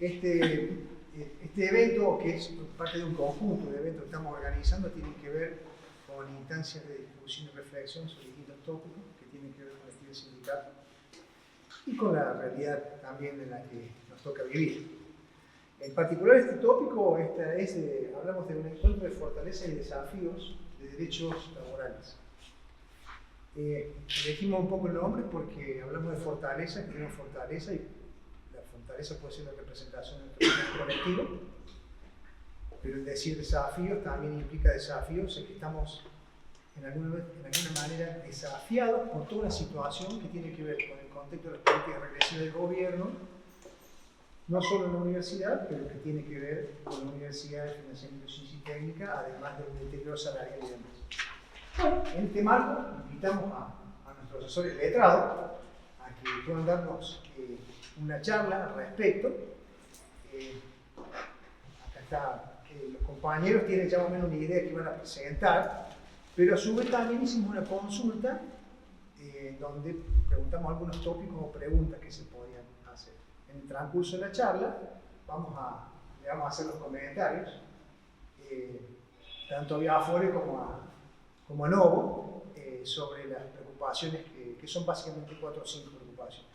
Este evento, que es parte de un conjunto de eventos que estamos organizando, tiene que ver con instancias de discusión y reflexión sobre distintos tópicos que tienen que ver con el estilo sindical y con la realidad también en la que nos toca vivir. En particular, este tópico hablamos de un encuentro de fortalezas y desafíos de derechos laborales. Elegimos un poco el nombre porque hablamos de fortaleza, que tenemos fortaleza y la fortaleza puede ser la representación de nuestro colectivo, pero el decir desafíos también implica desafíos en que estamos en alguna manera desafiados por toda una situación que tiene que ver con el contexto de las políticas regresivas del gobierno, no solo en la universidad, pero que tiene que ver con la universidad, el financiamiento de ciencia y técnica, además del deterioro salarial y demás. Bueno, en este marco invitamos a nuestros asesores letrados a que puedan darnos una charla al respecto. Acá está, los compañeros tienen ya más o menos una idea que van a presentar, pero a su vez también hicimos una consulta donde preguntamos algunos tópicos o preguntas que se podían hacer. En el transcurso de la charla le vamos a hacer los comentarios, tanto a Viafore como a Novo, sobre las preocupaciones que son básicamente 4 o 5 preocupaciones.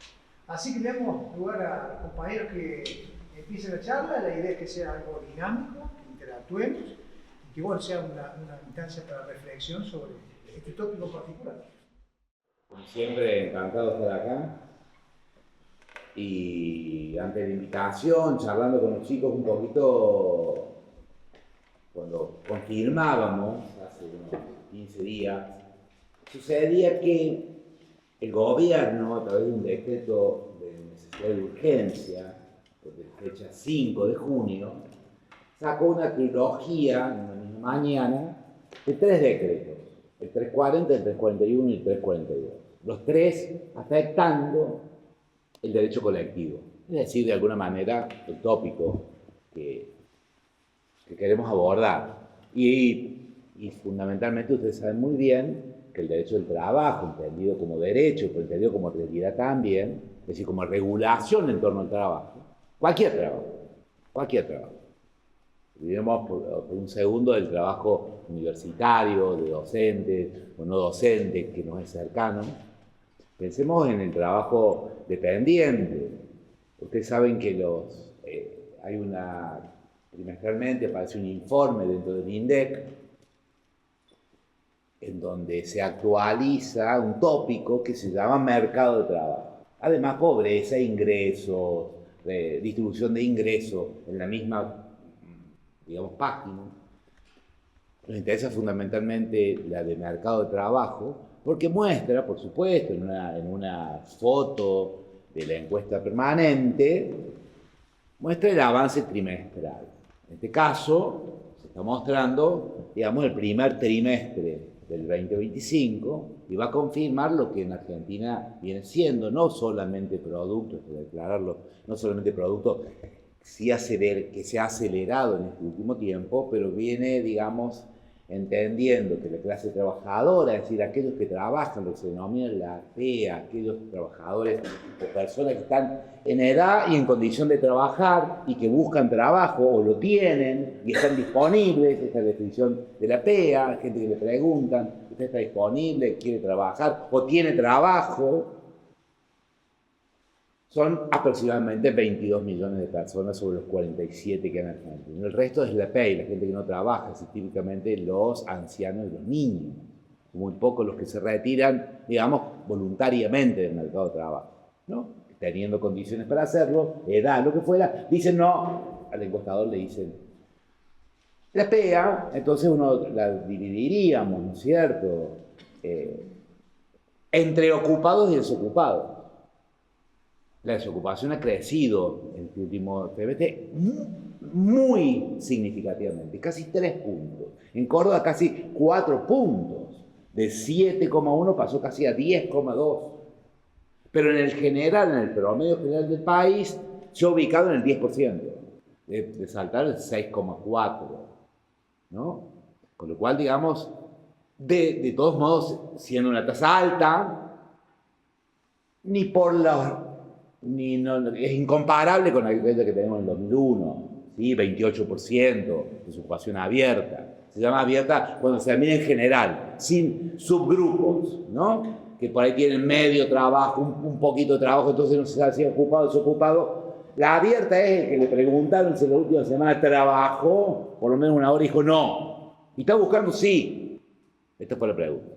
Así que le damos lugar a los compañeros que empiecen la charla. La idea es que sea algo dinámico, que interactuemos y que bueno, sea una instancia para reflexión sobre este tópico en particular. Como siempre, encantado de estar acá. Y ante la invitación, charlando con los chicos un poquito, cuando confirmábamos, hace unos 15 días, sucedía que el gobierno, a través de un decreto de necesidad de urgencia, de fecha 5 de junio, sacó una trilogía en una misma mañana de 3 decretos, el 340, el 341 y el 342. Los 3 afectando el derecho colectivo, es decir, de alguna manera, el tópico que queremos abordar. Y fundamentalmente ustedes saben muy bien que el derecho del trabajo, entendido como derecho, pero entendido como realidad también, es decir, como regulación en torno al trabajo, cualquier trabajo. Olvidemos por un segundo del trabajo universitario, de docentes o no docentes, que nos es cercano. Pensemos en el trabajo dependiente. Ustedes saben que trimestralmente aparece un informe dentro del INDEC en donde se actualiza un tópico que se llama mercado de trabajo. Además, pobreza, ingresos, distribución de ingresos en la misma, digamos, página. Nos interesa fundamentalmente la de mercado de trabajo, porque muestra, por supuesto, en una foto de la encuesta permanente, muestra el avance trimestral. En este caso, se está mostrando, digamos, el primer trimestre del 2025 y va a confirmar lo que en Argentina viene siendo, no solamente producto, hay que declararlo, no solamente producto que se ha acelerado en este último tiempo, pero viene, digamos, entendiendo que la clase trabajadora, es decir, aquellos que trabajan, lo que se denomina la PEA, aquellos trabajadores o personas que están en edad y en condición de trabajar y que buscan trabajo o lo tienen y están disponibles, esta es la definición de la PEA, gente que le preguntan, ¿usted está disponible, quiere trabajar o tiene trabajo? Son aproximadamente 22 millones de personas sobre los 47 que hay en Argentina. El resto es la PEI, la gente que no trabaja, es típicamente los ancianos y los niños. Muy pocos los que se retiran, digamos, voluntariamente del mercado de trabajo, ¿no? Teniendo condiciones para hacerlo, edad, lo que fuera, dicen no, al encuestador le dicen. La PEA, entonces uno la dividiríamos, ¿no es cierto?, entre ocupados y desocupados. La desocupación ha crecido en este último trimestre muy significativamente, casi 3 puntos. En Córdoba casi 4 puntos. De 7,1 pasó casi a 10,2. Pero en el general, en el promedio general del país, se ha ubicado en el 10%, de saltar el 6,4, ¿no? Con lo cual, digamos, de todos modos, siendo una tasa alta, ni por es incomparable con aquello que tenemos en el 2001, ¿sí? 28% de ocupación abierta. Se llama abierta cuando se mira en general, sin subgrupos, ¿no? Que por ahí tienen medio trabajo, un poquito de trabajo, entonces no se sabe si es ocupado o desocupado. La abierta es el que le preguntaron si la última semana trabajó por lo menos una hora y dijo no. ¿Y está buscando? Sí. Esta fue la pregunta.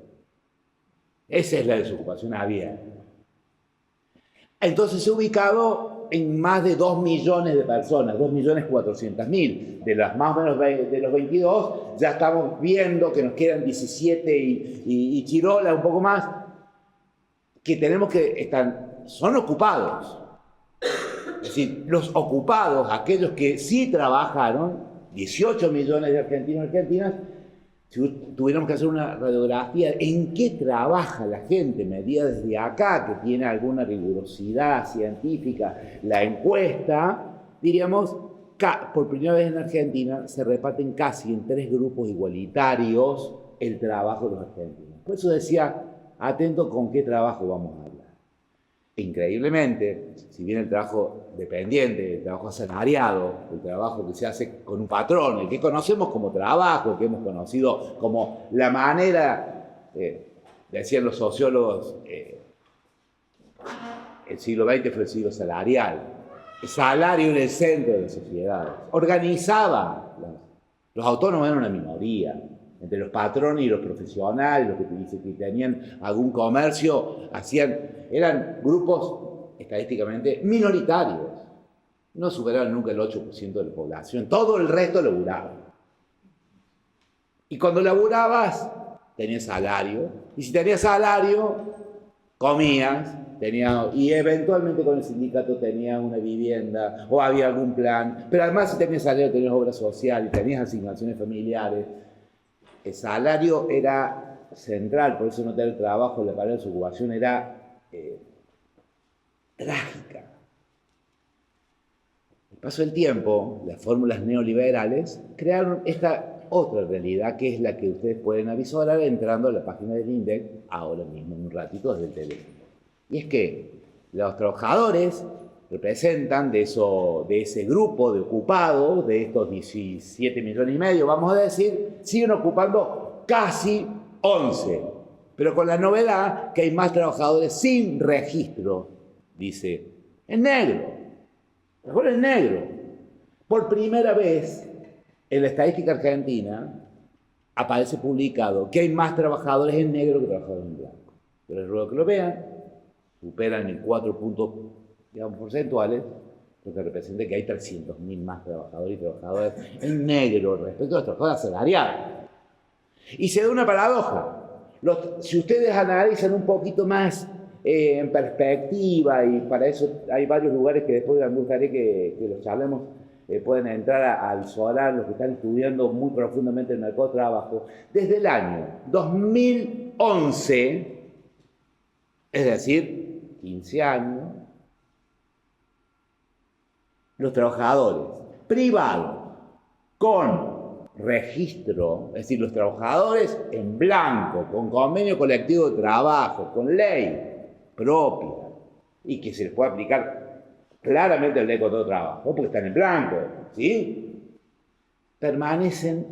Esa es la desocupación abierta. Entonces se ha ubicado en más de 2 millones de personas, 2.400.000. De las más o menos de los 22, ya estamos viendo que nos quedan 17 y Chirola, un poco más, que tenemos que son ocupados. Es decir, los ocupados, aquellos que sí trabajaron, 18 millones de argentinos y argentinas, si tuviéramos que hacer una radiografía en qué trabaja la gente, medida desde acá, que tiene alguna rigurosidad científica, la encuesta, diríamos, por primera vez en Argentina se reparten casi en 3 grupos igualitarios el trabajo de los argentinos. Por eso decía, atento con qué trabajo vamos a hablar. Increíblemente, si bien el trabajo dependiente, el trabajo asalariado, el trabajo que se hace con un patrón, el que conocemos como trabajo, el que hemos conocido como la manera, decían los sociólogos, el siglo XX fue el siglo salarial, el salario en el centro de la sociedad, organizaba, los autónomos eran una minoría, entre los patrones y los profesionales, los que tenían algún comercio, eran grupos estadísticamente minoritarios. No superaban nunca el 8% de la población. Todo el resto laburaba. Y cuando laburabas, tenías salario. Y si tenías salario, comías. Y eventualmente con el sindicato tenías una vivienda o había algún plan. Pero además, si tenías salario, tenías obra social y tenías asignaciones familiares. El salario era central, por eso no tener trabajo, la palabra de su ocupación era trágica. Al paso del tiempo, las fórmulas neoliberales crearon esta otra realidad, que es la que ustedes pueden avisorar entrando a la página del INDEC, ahora mismo, en un ratito, desde el teléfono. Y es que los trabajadores representan de ese grupo de ocupados, de estos 17 millones y medio, vamos a decir, siguen ocupando casi 11. Pero con la novedad que hay más trabajadores sin registro, dice, en negro. Mejor en negro. Por primera vez en la estadística argentina aparece publicado que hay más trabajadores en negro que trabajadores en blanco. Pero les ruego que lo vean, superan en 4 puntos, digamos, porcentuales, lo que representa que hay 300.000 más trabajadores y trabajadoras en negro respecto a los trabajadores asalariados. Y se da una paradoja. Si ustedes analizan un poquito más en perspectiva, y para eso hay varios lugares que después me gustaría que los charlemos, pueden entrar a visorar los que están estudiando muy profundamente el mercado de trabajo, desde el año 2011, es decir, 15 años, los trabajadores privados con registro, es decir, los trabajadores en blanco, con convenio colectivo de trabajo, con ley propia, y que se les puede aplicar claramente el ley de contrato de trabajo, porque están en blanco, ¿sí? Permanecen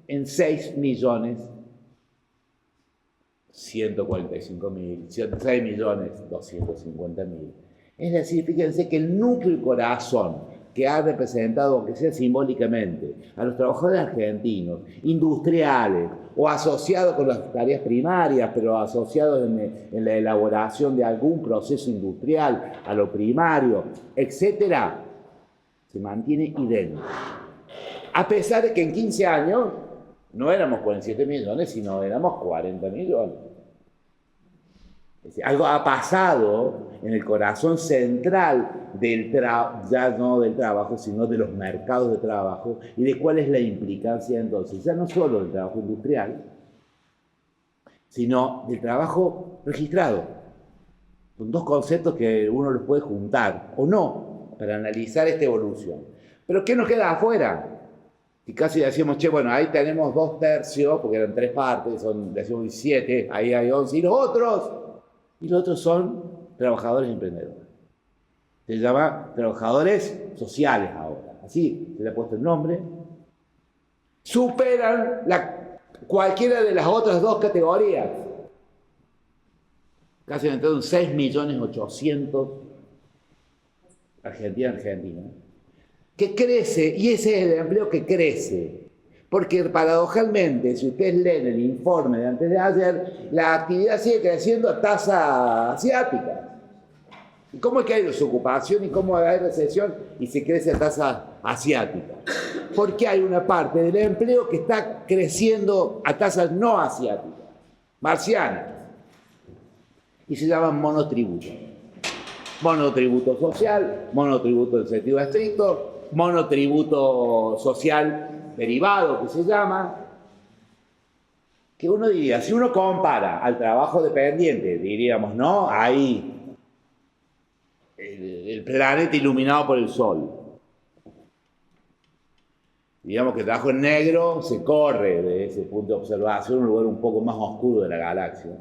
en 6.145.000, 6.250.000. Es decir, fíjense que el núcleo y corazón que ha representado, aunque sea simbólicamente, a los trabajadores argentinos, industriales, o asociados con las tareas primarias, pero asociados en la elaboración de algún proceso industrial a lo primario, etc., se mantiene idéntico. A pesar de que en 15 años no éramos 47 millones, sino éramos 40 millones. Es decir, algo ha pasado en el corazón central ya no del trabajo, sino de los mercados de trabajo, y de cuál es la implicancia entonces, ya no solo del trabajo industrial, sino del trabajo registrado. Son dos conceptos que uno los puede juntar, o no, para analizar esta evolución. Pero ¿qué nos queda afuera? Y casi decíamos, bueno, ahí tenemos 2/3, porque eran 3 partes, decíamos 17, ahí hay 11, y los otros son trabajadores y emprendedores. Se llama trabajadores sociales ahora, así se le ha puesto el nombre. Superan cualquiera de las otras dos categorías. Casi han entrado en 6.800.000 Argentina, que crece, y ese es el empleo que crece. Porque paradojalmente, si ustedes leen el informe de antes de ayer, la actividad sigue creciendo a tasa asiática. ¿Y cómo es que hay desocupación y cómo hay recesión y se crece a tasa asiática? Porque hay una parte del empleo que está creciendo a tasas no asiáticas, marcianas, y se llaman monotributos. Monotributo social, monotributo en sentido estricto, monotributo social derivado, que se llama, que uno diría, si uno compara al trabajo dependiente, diríamos, ¿no? Ahí, el planeta iluminado por el sol. Digamos que el trabajo en negro se corre de ese punto de observación, un lugar un poco más oscuro de la galaxia.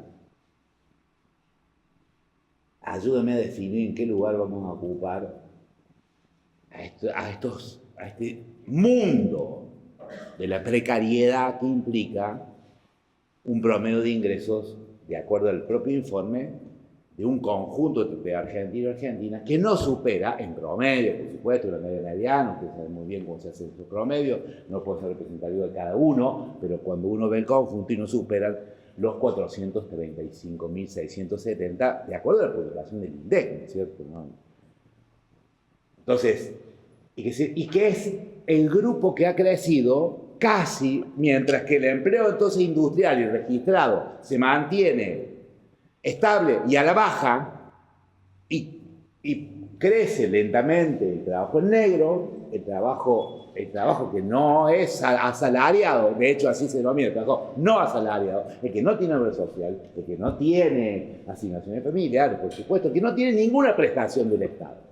Ayúdame a definir en qué lugar vamos a ocupar a este mundo de la precariedad que implica un promedio de ingresos, de acuerdo al propio informe, de un conjunto de argentinos y argentinas que no supera, en promedio, por supuesto, la media mediana, ustedes saben muy bien cómo se hace su promedio, no puede ser representativo de cada uno, pero cuando uno ve el conjunto y no superan los 435.670, de acuerdo a la publicación del INDEC, ¿no es cierto? ¿No? Entonces, y que es el grupo que ha crecido casi, mientras que el empleo entonces industrial y registrado se mantiene estable y a la baja, y crece lentamente el trabajo en negro, el trabajo que no es asalariado, de hecho así se denomina, el trabajo no asalariado, el que no tiene obra social, el que no tiene asignaciones familiares, por supuesto, que no tiene ninguna prestación del Estado,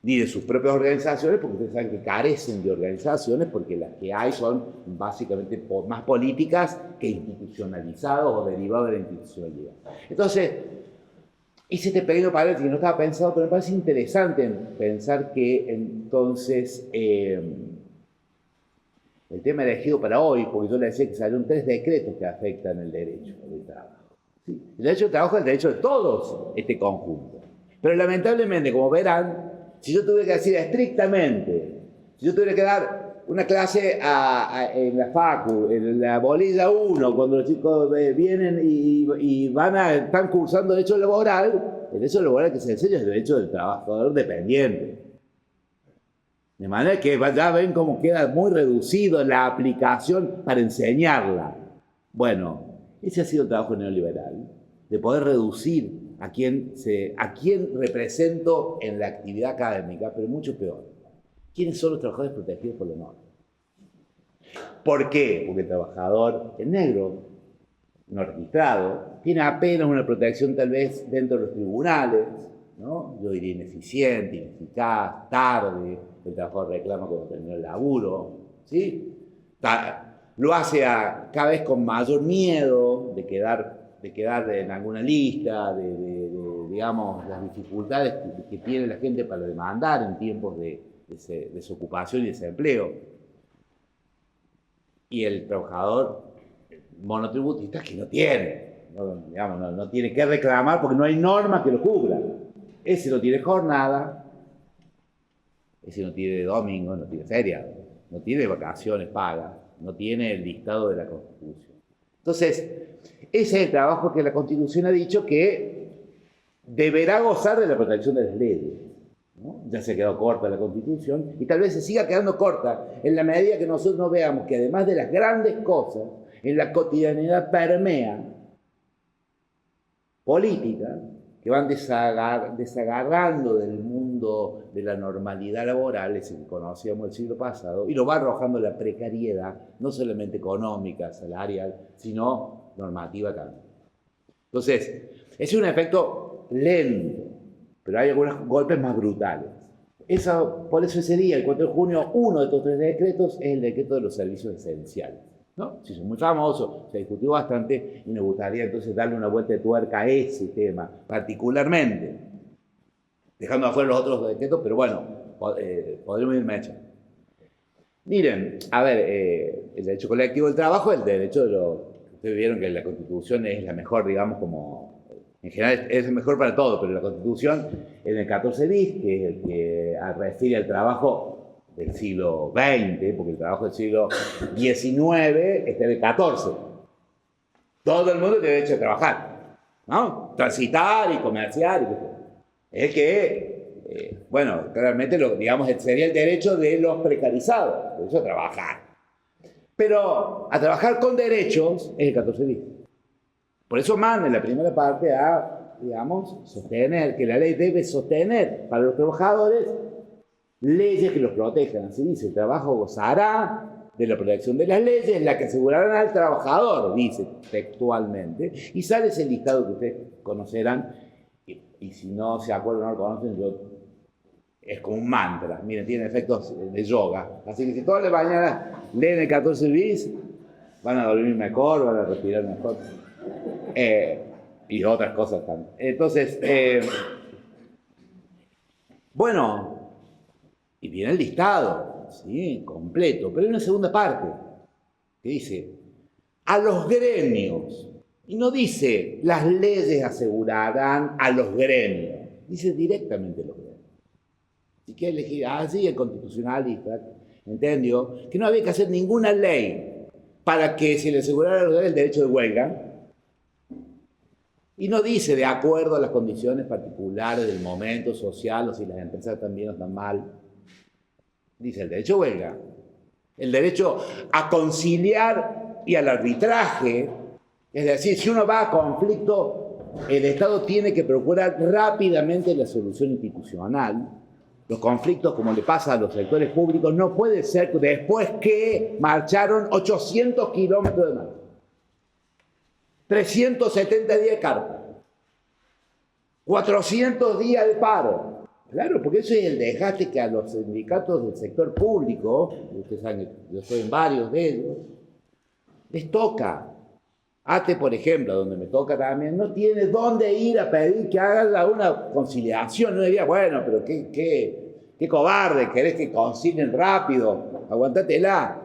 ni de sus propias organizaciones, porque ustedes saben que carecen de organizaciones, porque las que hay son básicamente más políticas que institucionalizadas o derivadas de la institucionalidad. Entonces, hice este pequeño paréntesis que no estaba pensado, pero me parece interesante pensar que entonces el tema elegido para hoy, porque yo le decía que salieron 3 decretos que afectan el derecho del trabajo. ¿Sí? El derecho del trabajo es el derecho de todos este conjunto. Pero lamentablemente, como verán, si yo tuviera que decir estrictamente, si yo tuviera que dar una clase en la Facu, en la bolilla 1, cuando los chicos vienen y están cursando derecho laboral, el derecho laboral que se enseña es el derecho del trabajador dependiente. De manera que ya ven cómo queda muy reducido la aplicación para enseñarla. Bueno, ese ha sido el trabajo neoliberal, de poder reducir a quién represento en la actividad académica, pero mucho peor. ¿Quiénes son los trabajadores protegidos por la norma? ¿Por qué? Porque el trabajador en negro, no registrado, tiene apenas una protección tal vez dentro de los tribunales, ¿no? Yo diría ineficiente, ineficaz, tarde, el trabajador reclama cuando terminó el laburo, ¿sí? Lo hace cada vez con mayor miedo de quedar en alguna lista, digamos, las dificultades que tiene la gente para demandar en tiempos de desocupación y desempleo. Y el trabajador monotributista que no tiene, no tiene que reclamar porque no hay normas que lo cubran. Ese no tiene jornada, ese no tiene domingo, no tiene feriado, no tiene vacaciones pagas, no tiene el listado de la Constitución. Entonces, ese es el trabajo que la Constitución ha dicho que deberá gozar de la protección de las leyes, ¿no? Ya se quedó corta la Constitución y tal vez se siga quedando corta en la medida que nosotros no veamos que además de las grandes cosas, en la cotidianidad permea política que van desagarrando del mundo de la normalidad laboral, ese que conocíamos el siglo pasado, y lo va arrojando la precariedad, no solamente económica, salarial, sino normativa también. Entonces, es un efecto lento, pero hay algunos golpes más brutales. Por eso ese día, el 4 de junio, uno de estos 3 decretos es el decreto de los servicios esenciales, ¿no? Se hizo muy famoso, se discutió bastante y me gustaría entonces darle una vuelta de tuerca a ese tema particularmente. dejando afuera los otros decretos, pero bueno, podremos ir mecha. Miren, a ver, el derecho colectivo del trabajo, el derecho de ustedes vieron que la Constitución es la mejor, digamos, como en general es el mejor para todo, pero la Constitución en el 14 bis, que es el que refiere al trabajo del siglo XX, porque el trabajo del siglo XIX está en el 14. Todo el mundo tiene derecho a trabajar, ¿no? Transitar y comerciar. Es el que, bueno, claramente digamos, sería el derecho de los precarizados, el derecho a trabajar. Pero a trabajar con derechos es el 14 bis. Por eso manda en la primera parte a, digamos, sostener, que la ley debe sostener para los trabajadores leyes que los protejan. Así dice, el trabajo gozará de la protección de las leyes, la que asegurarán al trabajador, dice textualmente, y sale ese listado que ustedes conocerán, y si no se acuerdan o no lo conocen, es como un mantra. Miren, tiene efectos de yoga. Así que si todas las mañanas leen el 14 bis, van a dormir mejor, van a respirar mejor. Y otras cosas también. Entonces, bueno, y viene el listado, ¿sí? Completo, pero hay una segunda parte que dice, a los gremios, y no dice, las leyes asegurarán a los gremios, dice directamente los gremios. Si quiere elegir, así el constitucionalista entendió que no había que hacer ninguna ley para que se le asegurara a los gremios el derecho de huelga, y no dice de acuerdo a las condiciones particulares del momento social o si las empresas están bien o están mal. Dice el derecho a huelga, el derecho a conciliar y al arbitraje. Es decir, si uno va a conflicto, el Estado tiene que procurar rápidamente la solución institucional. Los conflictos, como le pasa a los sectores públicos, no puede ser después que marcharon 800 kilómetros de marcha. 370 días de carta, 400 días de paro. Claro, porque eso es el desgaste que a los sindicatos del sector público, ustedes saben que yo soy en varios de ellos, les toca. ATE, por ejemplo, donde me toca también, no tiene dónde ir a pedir que hagan una conciliación. No diría, bueno, pero qué cobarde, querés que concilien rápido, aguantátela.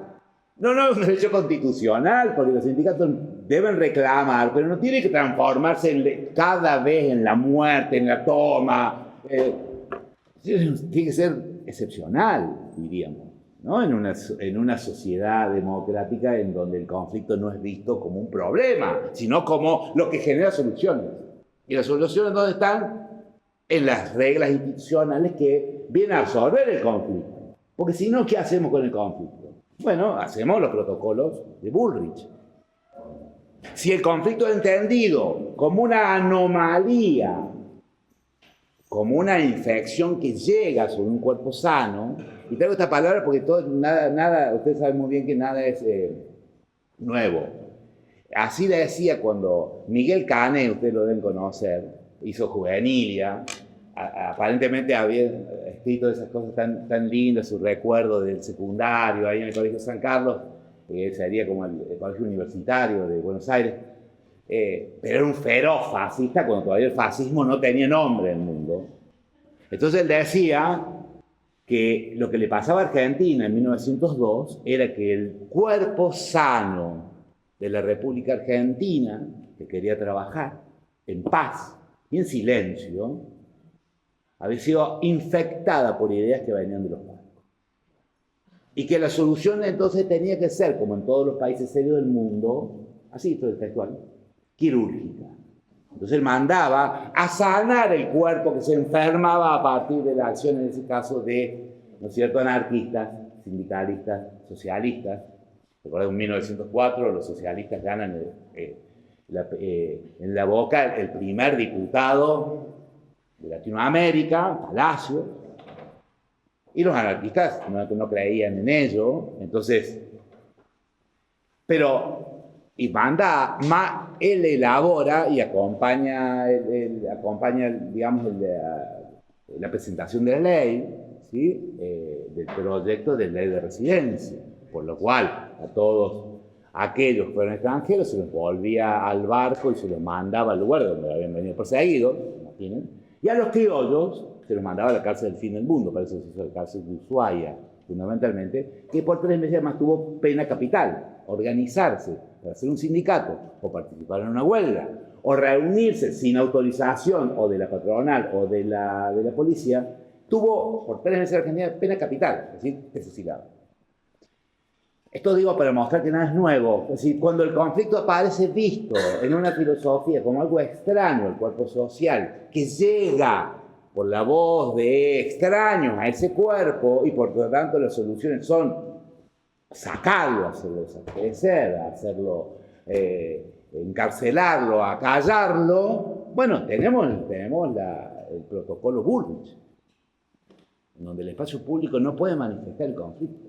No, es un derecho constitucional, porque los sindicatos deben reclamar, pero no tiene que transformarse cada vez en la muerte, en la toma. Tiene que ser excepcional, diríamos, ¿no? En una sociedad democrática en donde el conflicto no es visto como un problema, sino como lo que genera soluciones. ¿Y las soluciones dónde están? En las reglas institucionales que vienen a absorber el conflicto. Porque si no, ¿qué hacemos con el conflicto? Bueno, hacemos los protocolos de Bullrich. Si el conflicto es entendido como una anomalía, como una infección que llega sobre un cuerpo sano, y traigo esta palabra porque nada, ustedes saben muy bien que nada es nuevo. Así decía cuando Miguel Cané, ustedes lo deben conocer, hizo Juvenilia, aparentemente había escrito esas cosas tan lindas, su recuerdo del secundario, ahí en el Colegio San Carlos, que sería como el Colegio Universitario de Buenos Aires, pero era un feroz fascista cuando todavía el fascismo no tenía nombre en el mundo. Entonces él decía que lo que le pasaba a Argentina en 1902 era que el cuerpo sano de la República Argentina, que quería trabajar en paz y en silencio, había sido infectada por ideas que venían de los bancos. Y que la solución entonces tenía que ser, como en todos los países serios del mundo, así esto es textual, quirúrgica. Entonces él mandaba a sanar el cuerpo que se enfermaba a partir de la acción, en ese caso, de, ¿no es cierto?, anarquistas, sindicalistas, socialistas. Recuerden, en 1904 los socialistas ganan en la Boca el primer diputado de Latinoamérica, Palacio, y los anarquistas no creían en ello. Entonces, y manda, él elabora y acompaña digamos, la presentación de la ley, ¿sí? Del proyecto de ley de residencia, por lo cual a todos aquellos que fueron extranjeros se los volvía al barco y se los mandaba al lugar donde habían venido perseguidos, imaginen. Y a los criollos se los mandaba a la cárcel del fin del mundo, para eso se hizo la cárcel de Ushuaia, fundamentalmente, que por 3 meses además tuvo pena capital, organizarse para hacer un sindicato, o participar en una huelga, o reunirse sin autorización, o de la patronal, o de la policía, tuvo por 3 meses en Argentina pena capital, es decir, fusilado. Esto digo para mostrar que nada es nuevo, es decir, cuando el conflicto aparece visto en una filosofía como algo extraño al cuerpo social, que llega por la voz de extraños a ese cuerpo y por lo tanto las soluciones son sacarlo, hacerlo desaparecer, hacerlo, encarcelarlo, acallarlo, bueno, tenemos el protocolo Bullrich, en donde el espacio público no puede manifestar el conflicto,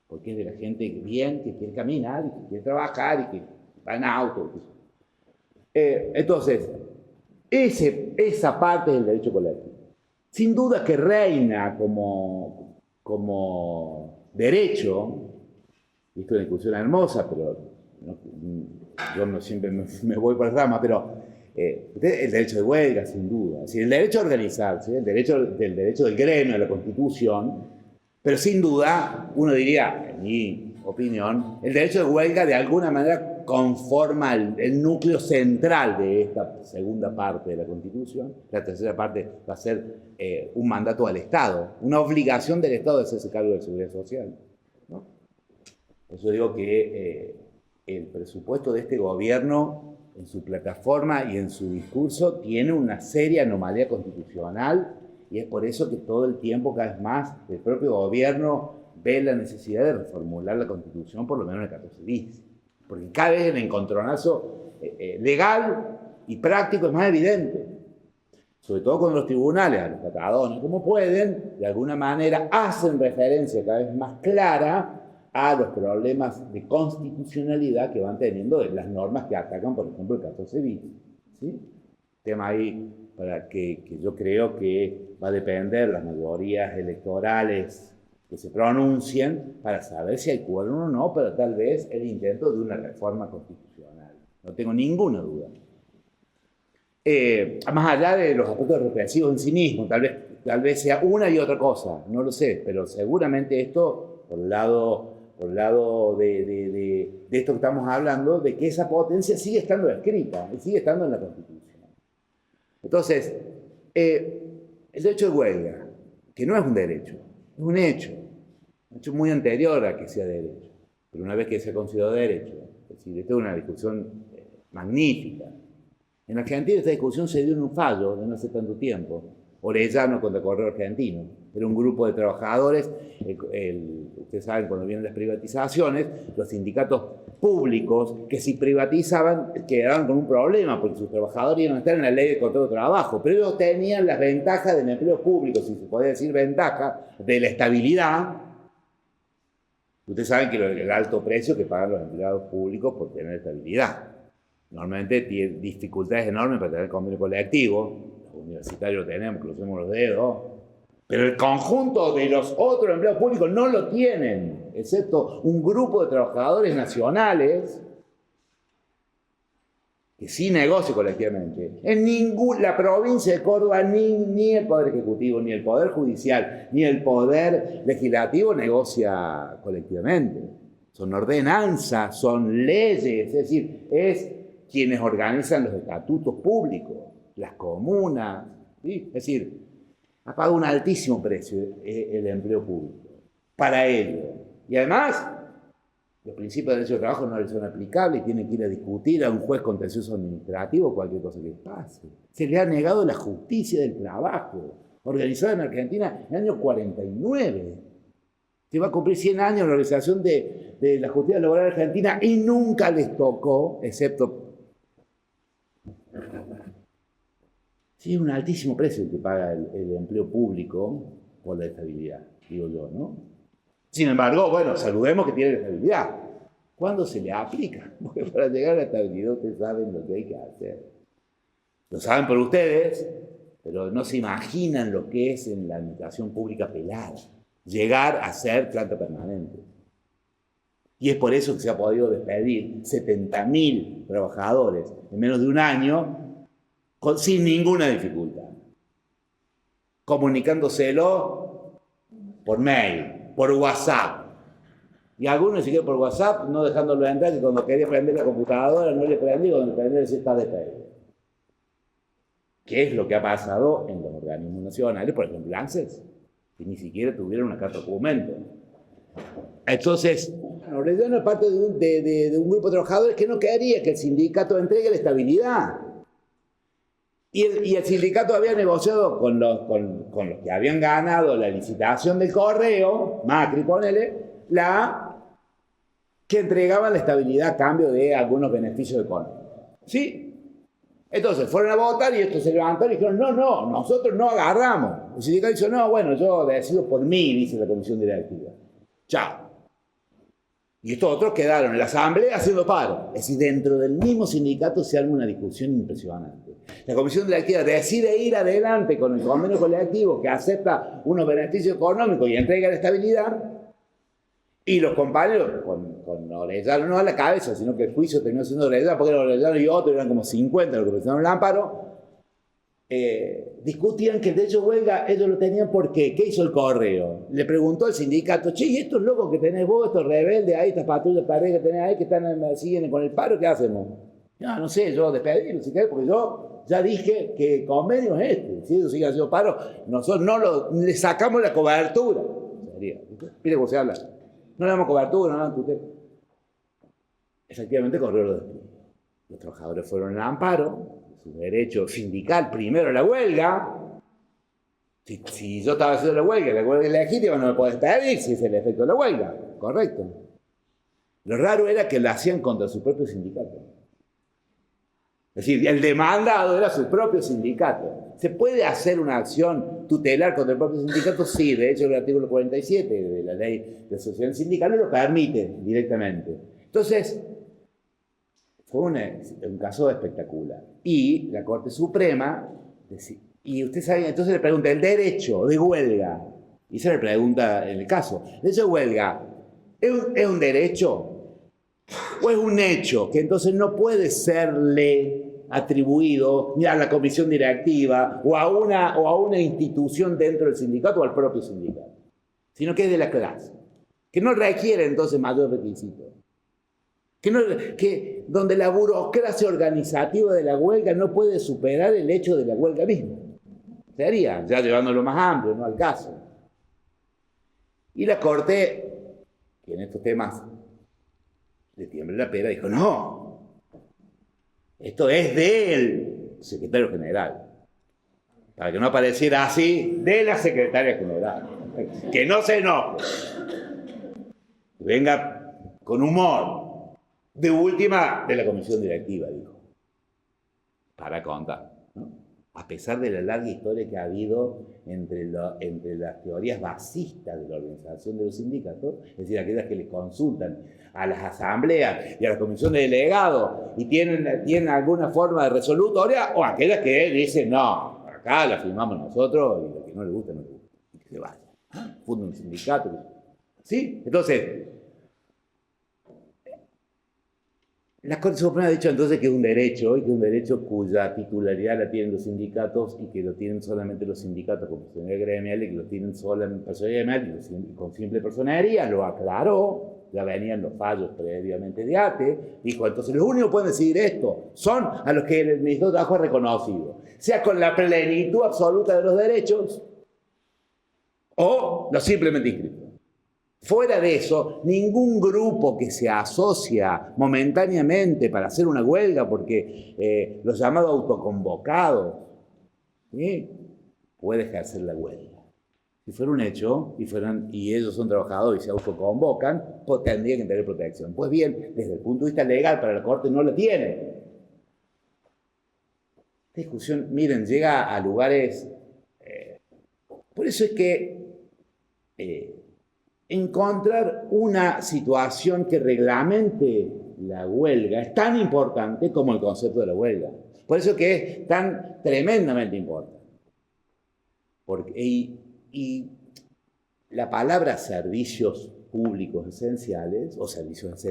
porque es de la gente bien, que quiere caminar, y que quiere trabajar, y que va en auto. Entonces, esa parte del derecho colectivo, sin duda que reina como derecho, esto es una discusión hermosa, pero yo no siempre me voy por las ramas, pero el derecho de huelga, sin duda, es decir, el derecho a organizarse, el derecho del gremio, de la Constitución, pero sin duda, uno diría, en mi opinión, el derecho de huelga de alguna manera conforma el núcleo central de esta segunda parte de la Constitución. La tercera parte va a ser un mandato al Estado, una obligación del Estado de hacerse cargo de la seguridad social, ¿no? Por eso digo que el presupuesto de este gobierno, en su plataforma y en su discurso, tiene una seria anomalía constitucional, y es por eso que todo el tiempo, cada vez más, el propio gobierno ve la necesidad de reformular la Constitución, por lo menos en el 14 bis. Porque cada vez el encontronazo legal y práctico es más evidente. Sobre todo cuando los tribunales, a los catadones, como pueden, de alguna manera hacen referencia cada vez más clara a los problemas de constitucionalidad que van teniendo de las normas que atacan, por ejemplo, el 14 bis. ¿Sí? Tema ahí para que yo creo que va a depender las mayorías electorales que se pronuncien para saber si hay quórum o no, pero tal vez el intento de una reforma constitucional. No tengo ninguna duda. Más allá de los aspectos represivos en sí mismos, tal vez sea una y otra cosa, no lo sé, pero seguramente esto, por el lado de esto que estamos hablando, de que esa potencia sigue estando escrita y sigue estando en la Constitución. Entonces, el derecho de huelga, que no es un derecho, es un hecho muy anterior a que sea derecho, pero una vez que se considera derecho, es decir, esta es una discusión magnífica. En Argentina esta discusión se dio en un fallo de no hace tanto tiempo, Orellano contra Correo Argentino. Era un grupo de trabajadores, ustedes saben, cuando vienen las privatizaciones, los sindicatos públicos que si privatizaban quedaban con un problema, porque sus trabajadores iban a estar en la ley de contrato de trabajo, pero ellos tenían las ventajas del empleo público, si se podía decir ventaja, de la estabilidad. Ustedes saben que el alto precio que pagan los empleados públicos por tener estabilidad. Normalmente tienen dificultades enormes para tener convenio colectivo. Los universitarios lo tenemos, crucemos los dedos. Pero el conjunto de los otros empleados públicos no lo tienen, excepto un grupo de trabajadores nacionales que sí negocia colectivamente. En la provincia de Córdoba, ni el Poder Ejecutivo, ni el Poder Judicial, ni el Poder Legislativo negocia colectivamente. Son ordenanzas, son leyes, es decir, es quienes organizan los estatutos públicos, las comunas, ¿sí? Es decir, ha pagado un altísimo precio el empleo público para ello. Y además, los principios de derecho de trabajo no les son aplicables y tienen que ir a discutir a un juez contencioso administrativo cualquier cosa que les pase. Se le ha negado la justicia del trabajo, organizada en Argentina en el año 49. Se va a cumplir 100 años la organización de la justicia laboral argentina y nunca les tocó, excepto... Sí, es un altísimo precio el que paga el empleo público por la estabilidad, digo yo, ¿no? Sin embargo, bueno, saludemos que tiene la estabilidad. ¿Cuándo se le aplica? Porque para llegar a la estabilidad ustedes saben lo que hay que hacer. Lo saben por ustedes, pero no se imaginan lo que es en la administración pública pelada. Llegar a ser planta permanente. Y es por eso que se ha podido despedir 70.000 trabajadores en menos de un año sin ninguna dificultad. comunicándoselo por mail, por WhatsApp. Y algunos ni siquiera por WhatsApp, no dejándolo entrar, que cuando quería prender la computadora no le prendí, cuando le prendí decía está despedido. ¿Qué es lo que ha pasado en los organismos nacionales, por ejemplo, ANSES, que ni siquiera tuvieron una carta documento? Entonces, Orellano es parte de un grupo de trabajadores que no quería que el sindicato entregue la estabilidad. Y el sindicato había negociado con los que habían ganado la licitación del correo, Macri, ponele, que entregaban la estabilidad a cambio de algunos beneficios económicos. ¿Sí? Entonces fueron a votar y estos se levantaron y dijeron, no, nosotros no agarramos. El sindicato dijo, no, bueno, yo decido por mí, dice la comisión directiva. Chao. Y estos otros quedaron en la asamblea haciendo paro. Es decir, dentro del mismo sindicato se arma una discusión impresionante. La comisión directiva decide ir adelante con el convenio colectivo que acepta unos beneficios económicos y entrega la estabilidad. Y los compañeros, con Orellano no a la cabeza, sino que el juicio terminó siendo Orellano, porque era Orellano y otro, eran como 50 los que presentaron el amparo, discutían que el derecho de huelga ellos lo tenían porque, ¿qué hizo el correo? Le preguntó al sindicato, che, ¿y estos locos que tenés vos, estos rebeldes ahí, estas patrullas tareas que tenés ahí, que siguen con el paro, ¿qué hacemos? No sé, yo despedirlo si querés, porque yo ya dije que el convenio es este. Si ellos siguen haciendo paro, nosotros le sacamos la cobertura. Mire cómo se habla. No le damos cobertura, no le damos tutela. Efectivamente, corrió lo despido. Los trabajadores fueron al amparo, su derecho sindical, primero la huelga. Si yo estaba haciendo la huelga es legítima, no me puedo despedir si es el efecto de la huelga. Correcto. Lo raro era que lo hacían contra su propio sindicato. Es decir, el demandado era su propio sindicato. ¿Se puede hacer una acción tutelar contra el propio sindicato? Sí, de hecho el artículo 47 de la ley de asociación sindical lo permite directamente. Entonces, fue un caso espectacular. Y la Corte Suprema, y usted sabe, entonces le pregunta, el derecho de huelga, y se le pregunta en el caso, ¿el derecho de huelga es un derecho o es un hecho que entonces no puede serle atribuido ni a la comisión directiva o a una institución dentro del sindicato o al propio sindicato, sino que es de la clase, que no requiere entonces mayor requisito, donde la burocracia organizativa de la huelga no puede superar el hecho de la huelga misma? Sería, ya llevándolo más amplio, ¿no?, al caso. Y la Corte, que en estos temas le tiembla la pera, dijo, no, esto es del secretario general. Para que no apareciera así, de la secretaria general. Que no se enoje. Venga con humor. De última, de la comisión directiva, dijo. Para contar, ¿no? A pesar de la larga historia que ha habido entre las teorías basistas de la organización de los sindicatos, es decir, aquellas que le consultan a las asambleas y a la comisión de delegados y tienen alguna forma de resolutoria, o aquellas que dicen, no, acá la firmamos nosotros y lo que no le gusta, no le gusta, y que se vaya. Funda un sindicato. ¿Sí? Entonces, la Corte Suprema ha dicho entonces que es un derecho, y que es un derecho cuya titularidad la tienen los sindicatos y que lo tienen solamente los sindicatos con personería gremial y que lo tienen solamente personería gremial y con simple personería. Lo aclaró, ya venían los fallos previamente de ATE, dijo, entonces los únicos que pueden decidir esto son a los que el Ministerio de Trabajo ha reconocido, sea con la plenitud absoluta de los derechos o los simplemente inscritos. Fuera de eso, ningún grupo que se asocia momentáneamente para hacer una huelga, porque los llamados autoconvocados, ¿sí?, puede ejercer la huelga. Si fuera un hecho, y ellos son trabajadores y se autoconvocan, pues tendrían que tener protección. Pues bien, desde el punto de vista legal, para la Corte no la tiene. Esta discusión, miren, llega a lugares... por eso es que... encontrar una situación que reglamente la huelga es tan importante como el concepto de la huelga. Por eso que es tan tremendamente importante. Y la palabra servicios públicos esenciales, o servicios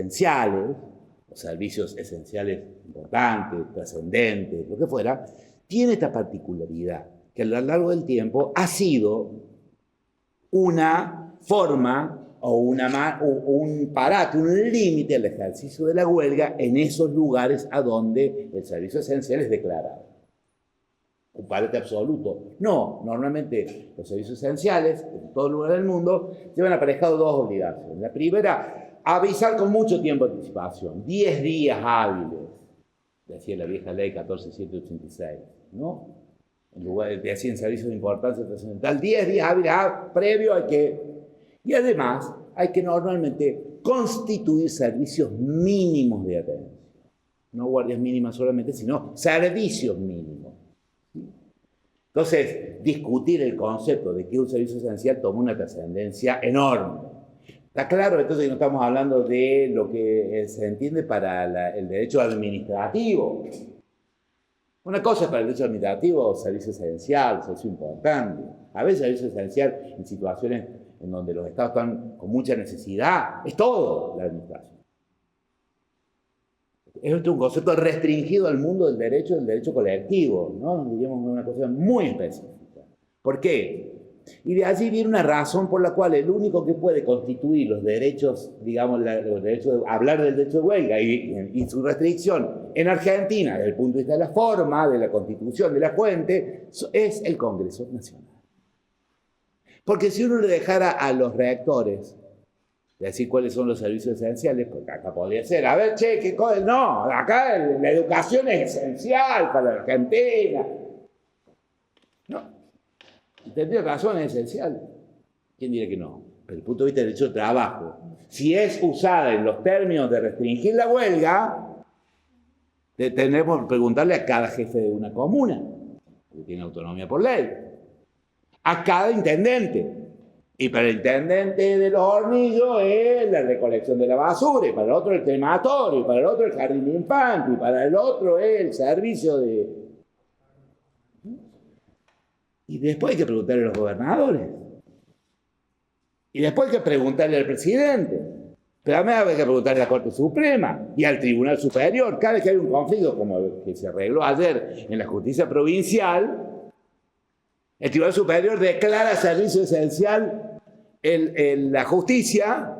esenciales importantes, trascendentes, lo que fuera, tiene esta particularidad, que a lo largo del tiempo ha sido una forma o un parate, un límite al ejercicio de la huelga en esos lugares a donde el servicio esencial es declarado. Un parate absoluto. No, normalmente los servicios esenciales, en todo lugar del mundo, llevan aparejado dos obligaciones. La primera, avisar con mucho tiempo de anticipación, 10 días hábiles, decía la vieja ley 14786, ¿no? En lugar de así en servicios de importancia trascendental, 10 días hábiles previo hay que... Y además, hay que normalmente constituir servicios mínimos de atención. No guardias mínimas solamente, sino servicios mínimos. Entonces, discutir el concepto de que un servicio esencial toma una trascendencia enorme. Está claro entonces que no estamos hablando de lo que se entiende para el derecho administrativo. Una cosa es para el derecho administrativo, servicio esencial, servicio importante. A veces servicio esencial en situaciones en donde los estados están con mucha necesidad. Es todo la administración. Es un concepto restringido al mundo del derecho colectivo, ¿no? Diríamos una cosa muy específica. ¿Por qué? Y de allí viene una razón por la cual el único que puede constituir los derechos, digamos, los derechos hablar del derecho de huelga y su restricción en Argentina, desde el punto de vista de la forma, de la constitución, de la fuente, es el Congreso Nacional. Porque si uno le dejara a los rectores decir cuáles son los servicios esenciales, porque acá podría ser, a ver, che, ¿qué cosa? No, acá la educación es esencial para la Argentina. No, tendría razón, es esencial. ¿Quién diría que no? Desde el punto de vista del derecho de trabajo, si es usada en los términos de restringir la huelga, tendremos que preguntarle a cada jefe de una comuna, que tiene autonomía por ley, a cada intendente. Y para el intendente de Los Hornillos es la recolección de la basura, y para el otro el crematorio, y para el otro el jardín de infantes, y para el otro el servicio de... Y después hay que preguntarle a los gobernadores. Y después hay que preguntarle al presidente. Pero además hay que preguntarle a la Corte Suprema y al Tribunal Superior. Cada vez que hay un conflicto, como el que se arregló ayer en la justicia provincial, el Tribunal Superior declara servicio esencial la justicia,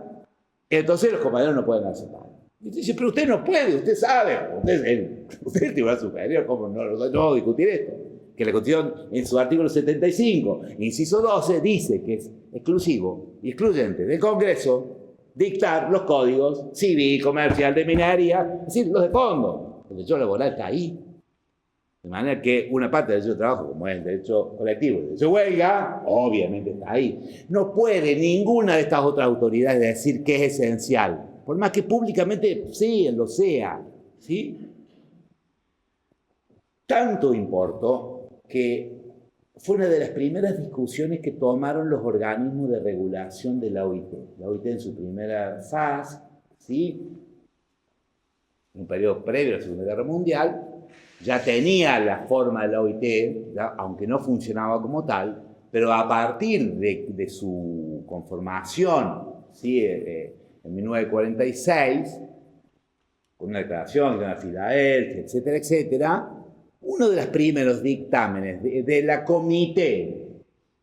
entonces los compañeros no pueden aceptar. Y dice, pero usted no puede, usted sabe, usted es el Tribunal Superior, ¿cómo no vamos a discutir esto? Que la Constitución, en su artículo 75, inciso 12, dice que es exclusivo y excluyente del Congreso dictar los códigos civil, comercial, de minería, es decir, los de fondo. El derecho laboral está ahí. De manera que una parte del derecho de trabajo, como es el derecho colectivo, el derecho de huelga, obviamente está ahí. No puede ninguna de estas otras autoridades decir que es esencial, por más que públicamente sí, lo sea. ¿Sí? Tanto importó que fue una de las primeras discusiones que tomaron los organismos de regulación de la OIT. La OIT en su primera fase, ¿sí? En un periodo previo a la Segunda Guerra Mundial, ya tenía la forma de la OIT, ¿ya? Aunque no funcionaba como tal, pero a partir de su conformación, ¿sí? En 1946, con una declaración de Filadelfia, etcétera, etcétera, uno de los primeros dictámenes de la comité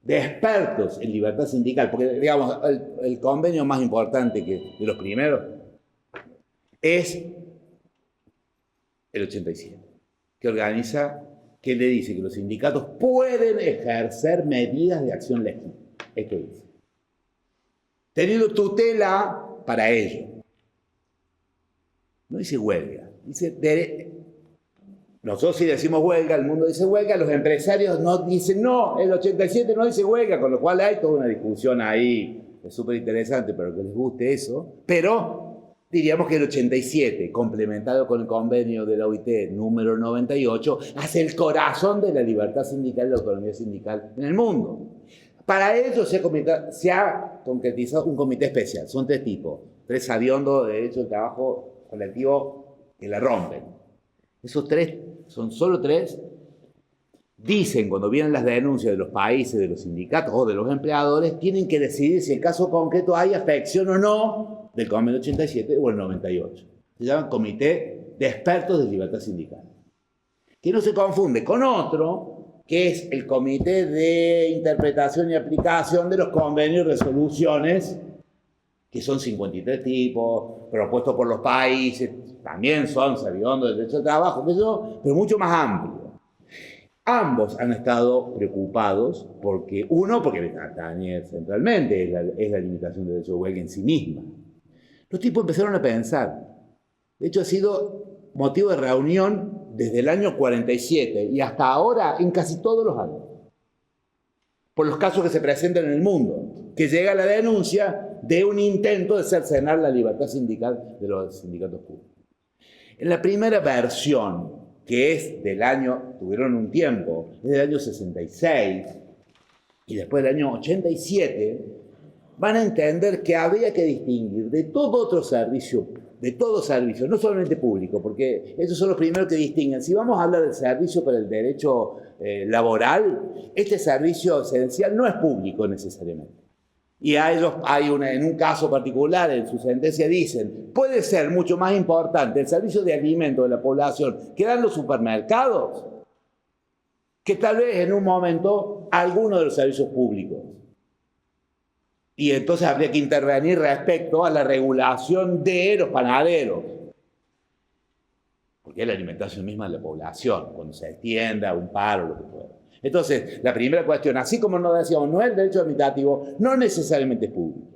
de expertos en libertad sindical, porque digamos el convenio más importante de los primeros es el 87, que organiza, que le dice que los sindicatos pueden ejercer medidas de acción legítima. Esto dice. Teniendo tutela para ello. No dice huelga, dice nosotros sí decimos huelga, el mundo dice huelga, los empresarios no dicen no, el 87 no dice huelga, con lo cual hay toda una discusión ahí, es súper interesante para que les guste eso, pero diríamos que el 87, complementado con el convenio de la OIT número 98, hace el corazón de la libertad sindical y la autonomía sindical en el mundo. Para ello se ha concretizado un comité especial, son 3 tipos, 3 sabiondos de derecho del trabajo colectivo que la rompen. Esos 3, son solo 3, dicen cuando vienen las denuncias de los países, de los sindicatos o de los empleadores, tienen que decidir si en caso concreto hay afección o no del convenio 87 o el 98. Se llaman Comité de Expertos de Libertad Sindical. Que no se confunde con otro, que es el Comité de Interpretación y Aplicación de los Convenios y Resoluciones, que son 53 tipos, propuestos por los países, también son servidores del derecho al trabajo, pero mucho más amplio. Ambos han estado preocupados porque atañe centralmente es la limitación del derecho de huelga en sí misma. Los tipos empezaron a pensar. De hecho, ha sido motivo de reunión desde el año 47 y hasta ahora en casi todos los años. Por los casos que se presentan en el mundo, que llega la denuncia de un intento de cercenar la libertad sindical de los sindicatos públicos. En la primera versión, que es del año, tuvieron un tiempo, es del año 66 y después del año 87, van a entender que había que distinguir de todo otro servicio, no solamente público, porque esos son los primeros que distinguen. Si vamos a hablar del servicio para el derecho laboral, este servicio esencial no es público necesariamente. Y en un caso particular, en su sentencia dicen, puede ser mucho más importante el servicio de alimento de la población que dan los supermercados, que tal vez en un momento alguno de los servicios públicos. Y entonces habría que intervenir respecto a la regulación de los panaderos, porque es la alimentación misma de la población, cuando se extienda un paro, lo que fuera. Entonces, la primera cuestión, así como nos decíamos, no es el derecho administrativo, no necesariamente es público.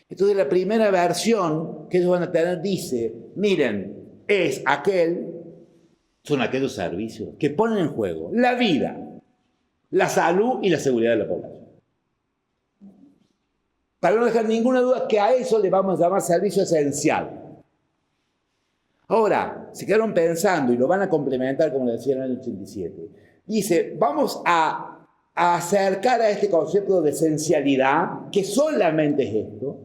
Entonces, la primera versión que ellos van a tener dice, miren, son aquellos servicios que ponen en juego la vida, la salud y la seguridad de la población. Para no dejar ninguna duda que a eso le vamos a llamar servicio esencial. Ahora, se quedaron pensando y lo van a complementar, como le decía en el año 87. Dice, vamos a acercar a este concepto de esencialidad, que solamente es esto.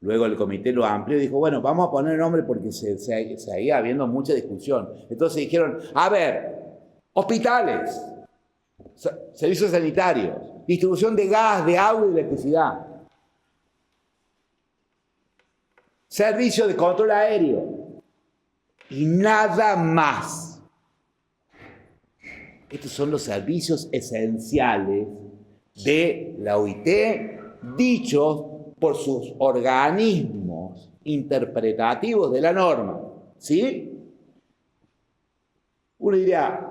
Luego el comité lo amplió y dijo, bueno, vamos a poner nombre porque seguía habiendo mucha discusión. Entonces dijeron, a ver, hospitales, servicios sanitarios, distribución de gas, de agua y de electricidad, servicio de control aéreo y nada más. Estos son los servicios esenciales de la OIT, dichos por sus organismos interpretativos de la norma. ¿Sí? Uno diría,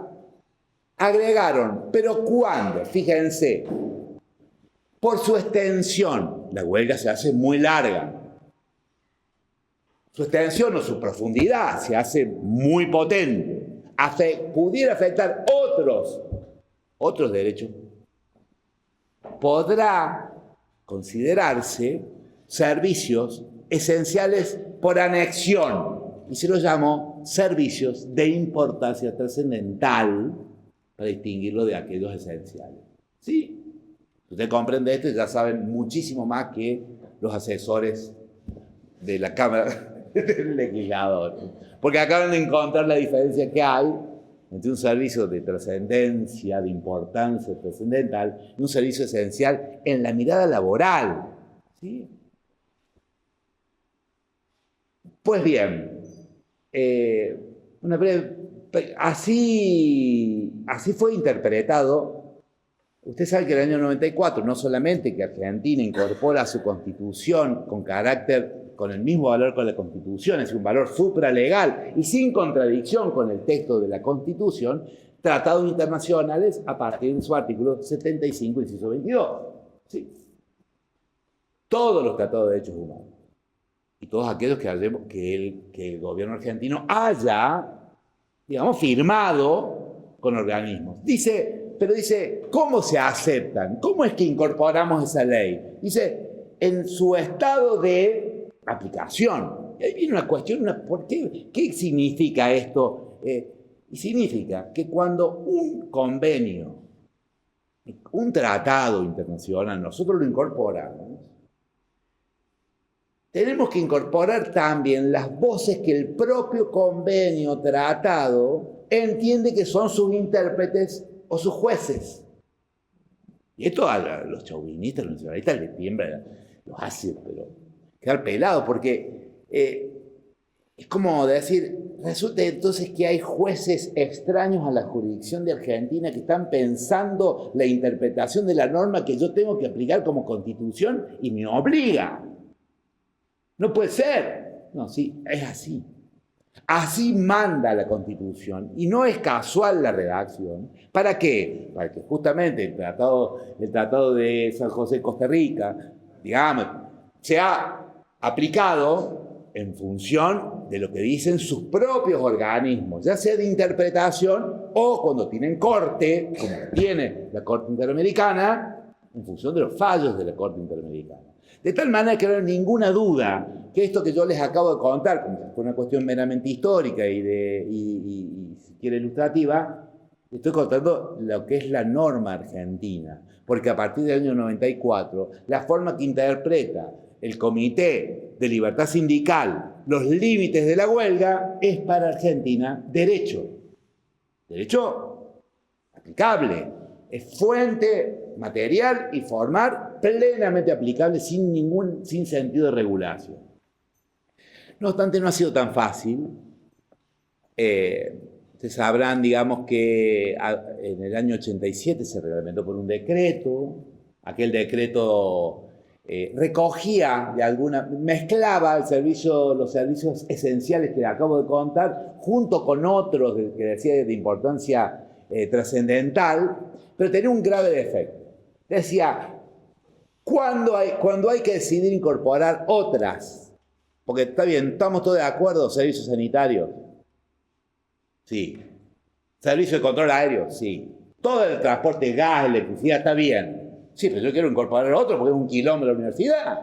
agregaron, ¿pero cuándo? Fíjense, por su extensión, la huelga se hace muy larga. Su extensión o su profundidad se hace muy potente. Pudiera afectar otros derechos. Podrá considerarse servicios esenciales por anexión y se los llamó servicios de importancia trascendental para distinguirlo de aquellos esenciales. ¿Sí? Si usted comprende esto, ya saben muchísimo más que los asesores de la Cámara del Legislador. Porque acaban de encontrar la diferencia que hay entre un servicio de trascendencia, de importancia trascendental, y un servicio esencial en la mirada laboral. ¿Sí? Pues bien, así fue interpretado. Usted sabe que en el año 94, no solamente que Argentina incorpora a su constitución con el mismo valor que la Constitución, es un valor supralegal y sin contradicción con el texto de la Constitución, tratados internacionales a partir de su artículo 75, inciso 22. ¿Sí? Todos los tratados de derechos humanos y todos aquellos que el gobierno argentino haya, digamos, firmado con organismos. Pero dice, ¿cómo se aceptan? ¿Cómo es que incorporamos esa ley? Dice, en su estado de aplicación. Y ahí viene una cuestión, ¿por qué? ¿Qué significa esto? Y significa que cuando un convenio, un tratado internacional, nosotros lo incorporamos, tenemos que incorporar también las voces que el propio convenio tratado entiende que son sus intérpretes o sus jueces. Y esto a los chauvinistas, los nacionalistas les tiembla, los hace, pero quedar pelado, porque es como decir, resulta entonces que hay jueces extraños a la jurisdicción de Argentina que están pensando la interpretación de la norma que yo tengo que aplicar como Constitución y me obliga. No puede ser. No, sí, es así. Así manda la Constitución y no es casual la redacción. ¿Para qué? Para que justamente el tratado de San José de Costa Rica, digamos, sea aplicado en función de lo que dicen sus propios organismos, ya sea de interpretación o cuando tienen corte, como tiene la Corte Interamericana, en función de los fallos de la Corte Interamericana. De tal manera que no hay ninguna duda que esto que yo les acabo de contar, como fue una cuestión meramente histórica y si quiere ilustrativa, estoy contando lo que es la norma argentina, porque a partir del año 94, la forma que interpreta el Comité de Libertad Sindical los límites de la huelga es para Argentina derecho aplicable, es fuente material y formal plenamente aplicable sin sentido de regulación. No obstante, no ha sido tan fácil. Ustedes sabrán, digamos, que en el año 87 se reglamentó por un decreto. Aquel decreto recogía mezclaba los servicios esenciales que acabo de contar, junto con otros que decía de importancia trascendental, pero tenía un grave defecto. Decía, cuando hay que decidir incorporar otras, porque está bien, estamos todos de acuerdo, servicios sanitarios, sí. Servicio de control aéreo, sí. Todo el transporte, gas, electricidad, está bien. Sí, pero yo quiero incorporar otro porque es 1 kilómetro de la universidad.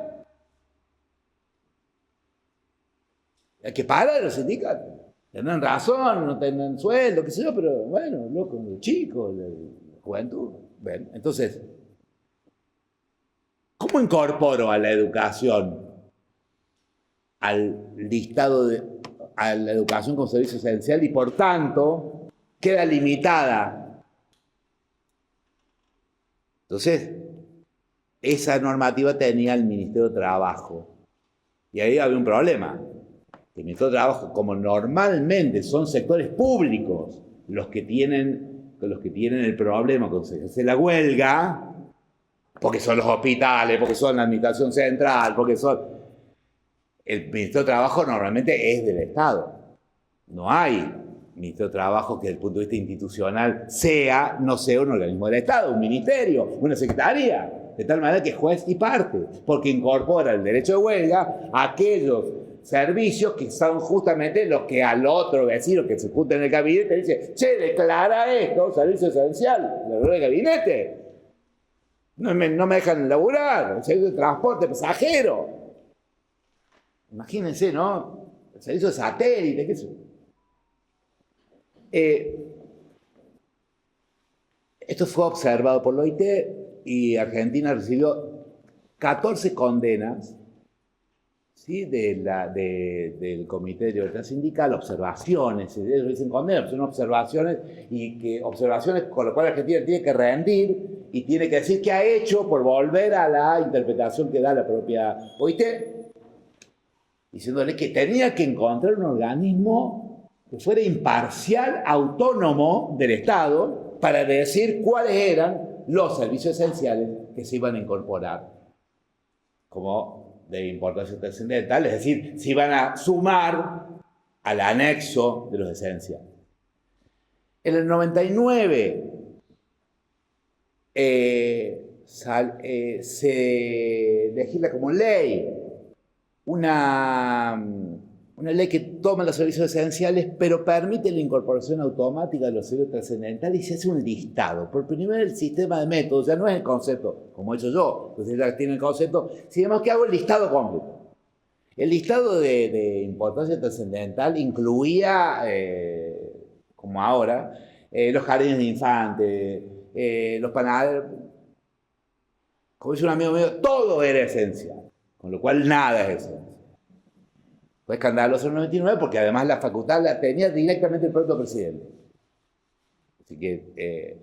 Hay que parar los sindicatos. Tendrán razón, no tendrán sueldo, qué sé yo, pero bueno, loco, los chicos, la juventud. Bueno, entonces, ¿cómo incorporo a la educación al listado a la educación como servicio esencial y por tanto queda limitada? Entonces, esa normativa tenía el Ministerio de Trabajo. Y ahí había un problema. El Ministerio de Trabajo, como normalmente son sectores públicos los que tienen el problema cuando se ejerce la huelga, porque son los hospitales, porque son la administración central, porque son... El Ministerio de Trabajo normalmente es del Estado. No hay Ministerio de Trabajo que desde el punto de vista institucional no sea un organismo del Estado, un ministerio, una secretaría, de tal manera que es juez y parte, porque incorpora el derecho de huelga a aquellos servicios que son justamente los que al otro vecino que se junta en el gabinete dice, che, declara esto, servicio esencial, el gabinete. No me dejan laburar, el servicio de transporte pasajero. Imagínense, ¿no? El servicio de satélite, qué sé yo. Esto fue observado por la OIT y Argentina recibió 14 condenas, ¿sí? Del Comité de Libertad Sindical, observaciones, ellos dicen condenas, son observaciones, observaciones con las cuales Argentina tiene que rendir y tiene que decir qué ha hecho por volver a la interpretación que da la propia OIT, diciéndole que tenía que encontrar un organismo que fuera imparcial, autónomo del Estado, para decir cuáles eran los servicios esenciales que se iban a incorporar como de importancia trascendental, es decir, se iban a sumar al anexo de los esenciales. En el 99 se legisla como ley una ley que toma los servicios esenciales, pero permite la incorporación automática de los servicios trascendentales y se hace un listado. Por primera vez el sistema de métodos, ya no es el concepto, como he hecho yo, que ustedes ya tienen el concepto, sino que hago el listado completo. El listado de importancia trascendental incluía, como ahora, los jardines de infantes, los panaderos. Como dice un amigo mío, todo era esencial, con lo cual nada es esencial. Fue escandaloso en el 99 porque además la facultad la tenía directamente el propio presidente. Así que,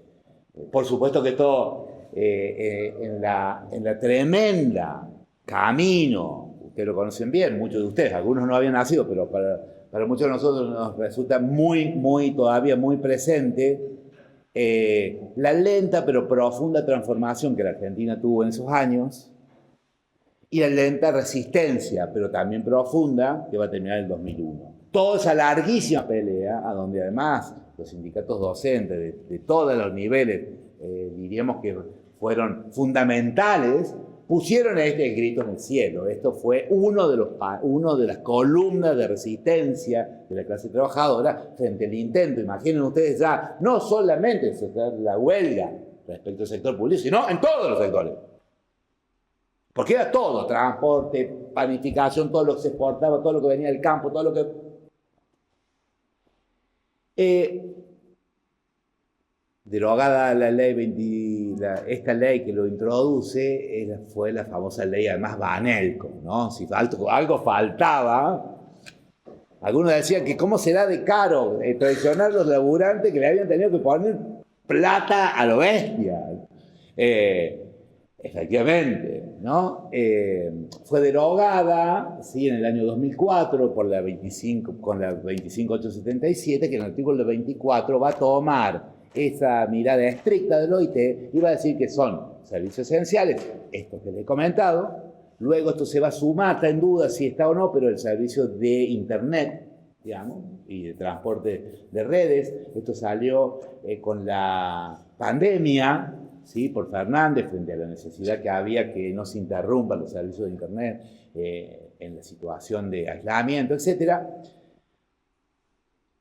por supuesto que esto, en la tremenda camino, ustedes lo conocen bien, muchos de ustedes, algunos no habían nacido, pero para muchos de nosotros nos resulta todavía muy presente, la lenta pero profunda transformación que la Argentina tuvo en esos años y la lenta resistencia, pero también profunda, que va a terminar en el 2001. Toda esa larguísima pelea, a donde además los sindicatos docentes de todos los niveles, diríamos que fueron fundamentales, pusieron este grito en el cielo. Esto fue uno de las columnas de resistencia de la clase trabajadora frente al intento. Imaginen ustedes ya, no solamente la huelga respecto al sector público, sino en todos los sectores. Porque era todo, transporte, panificación, todo lo que se exportaba, todo lo que venía del campo, todo lo que... derogada la ley esta ley que lo introduce fue la famosa ley, además Banelco, ¿no? Si algo faltaba, algunos decían que cómo será de caro traicionar a los laburantes que le habían tenido que poner plata a lo bestia. Efectivamente, ¿no? Fue derogada, ¿sí? En el año 2004 con la 25877, que en el artículo 24 va a tomar esa mirada estricta del OIT y va a decir que son servicios esenciales, estos que les he comentado. Luego esto se va a sumar, está en duda si está o no, pero el servicio de internet, digamos, y de transporte de redes. Esto salió con la pandemia, ¿sí? Por Fernández, frente a la necesidad que había que no se interrumpan los servicios de internet en la situación de aislamiento, etc.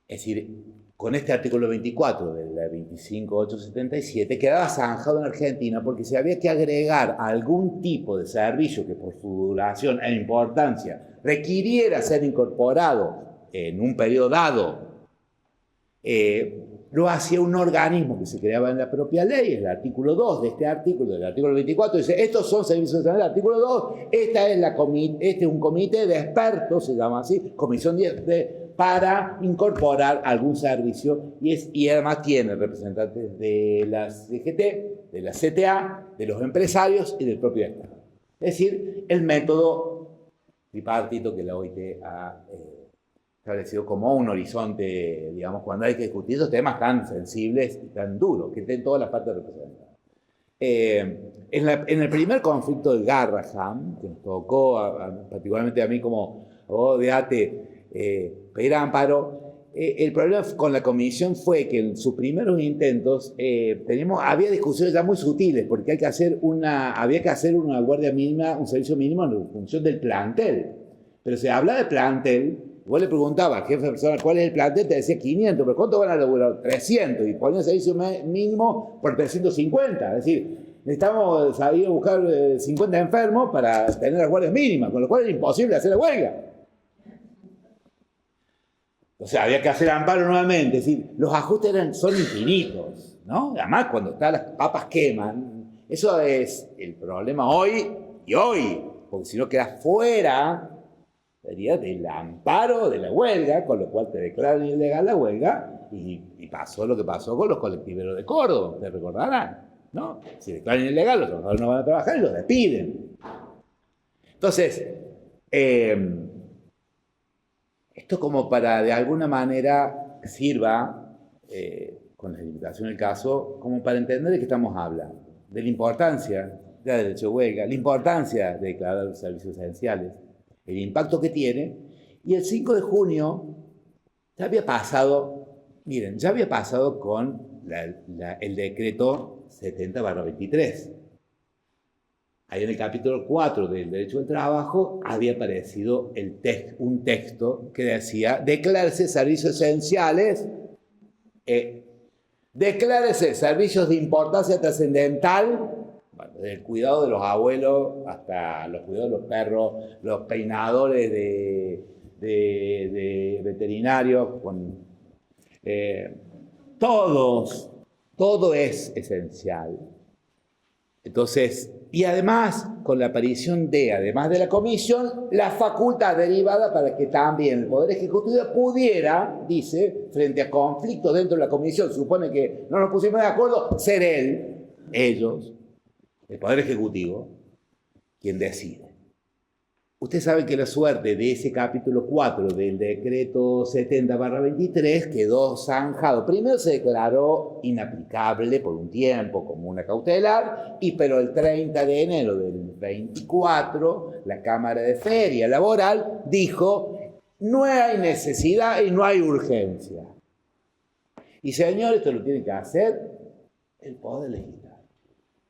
Es decir, con este artículo 24 de la 25877 quedaba zanjado en Argentina porque se había que agregar algún tipo de servicio que por su duración e importancia requiriera ser incorporado en un periodo dado. Lo hacía un organismo que se creaba en la propia ley, el artículo 2 de este artículo, del artículo 24, dice, estos son servicios esenciales, el artículo 2, este es un comité de expertos, se llama así, comisión para incorporar algún servicio, y además tiene representantes de la CGT, de la CTA, de los empresarios y del propio Estado. Es decir, el método tripartito que la OIT ha establecido como un horizonte, digamos, cuando hay que discutir esos temas tan sensibles y tan duros, que tienen todas las partes representadas. En el primer conflicto de Garrahan, que nos tocó particularmente a mí como abogado de ATE, pedir amparo, el problema con la comisión fue que en sus primeros intentos había discusiones ya muy sutiles, porque había que hacer una guardia mínima, un servicio mínimo en función del plantel. Pero se habla de plantel. Vos le preguntabas al jefe de personal cuál es el plantel, te decía 500, pero ¿cuánto van a laburar? 300, y ponía el servicio mínimo por 350. Es decir, necesitamos salir a buscar 50 enfermos para tener las guardias mínimas, con lo cual era imposible hacer la huelga. O sea, había que hacer amparo nuevamente. Es decir, los ajustes son infinitos, ¿no? Además, cuando las papas queman, eso es el problema hoy, porque si no quedas fuera, sería del amparo de la huelga, con lo cual te declaran ilegal la huelga, y pasó lo que pasó con los colectiveros de Córdoba, ustedes recordarán, ¿no? Si declaran ilegal, los trabajadores no van a trabajar y los despiden. Entonces, esto como para, de alguna manera, sirva, con la limitación del caso, como para entender de qué estamos hablando, de la importancia del derecho de huelga, la importancia de declarar los servicios esenciales, el impacto que tiene, y el 5 de junio ya había pasado con el decreto 70/23. Ahí en el capítulo 4 del Derecho del Trabajo había aparecido un texto que decía, declárese servicios esenciales, declárese servicios de importancia trascendental, bueno, desde el cuidado de los abuelos hasta los cuidados de los perros, los peinadores de veterinarios, todo es esencial. Entonces, y además, con la aparición además de la comisión, la facultad derivada para que también el Poder Ejecutivo pudiera, dice, frente a conflictos dentro de la comisión, supone que no nos pusimos de acuerdo, ser ellos, el Poder Ejecutivo, quien decide. Usted sabe que la suerte de ese capítulo 4 del decreto 70/23 quedó zanjado. Primero se declaró inaplicable por un tiempo como una cautelar, pero el 30 de enero del 24 la Cámara de Feria Laboral dijo: no hay necesidad y no hay urgencia. Y señor, esto lo tiene que hacer el Poder Legislativo.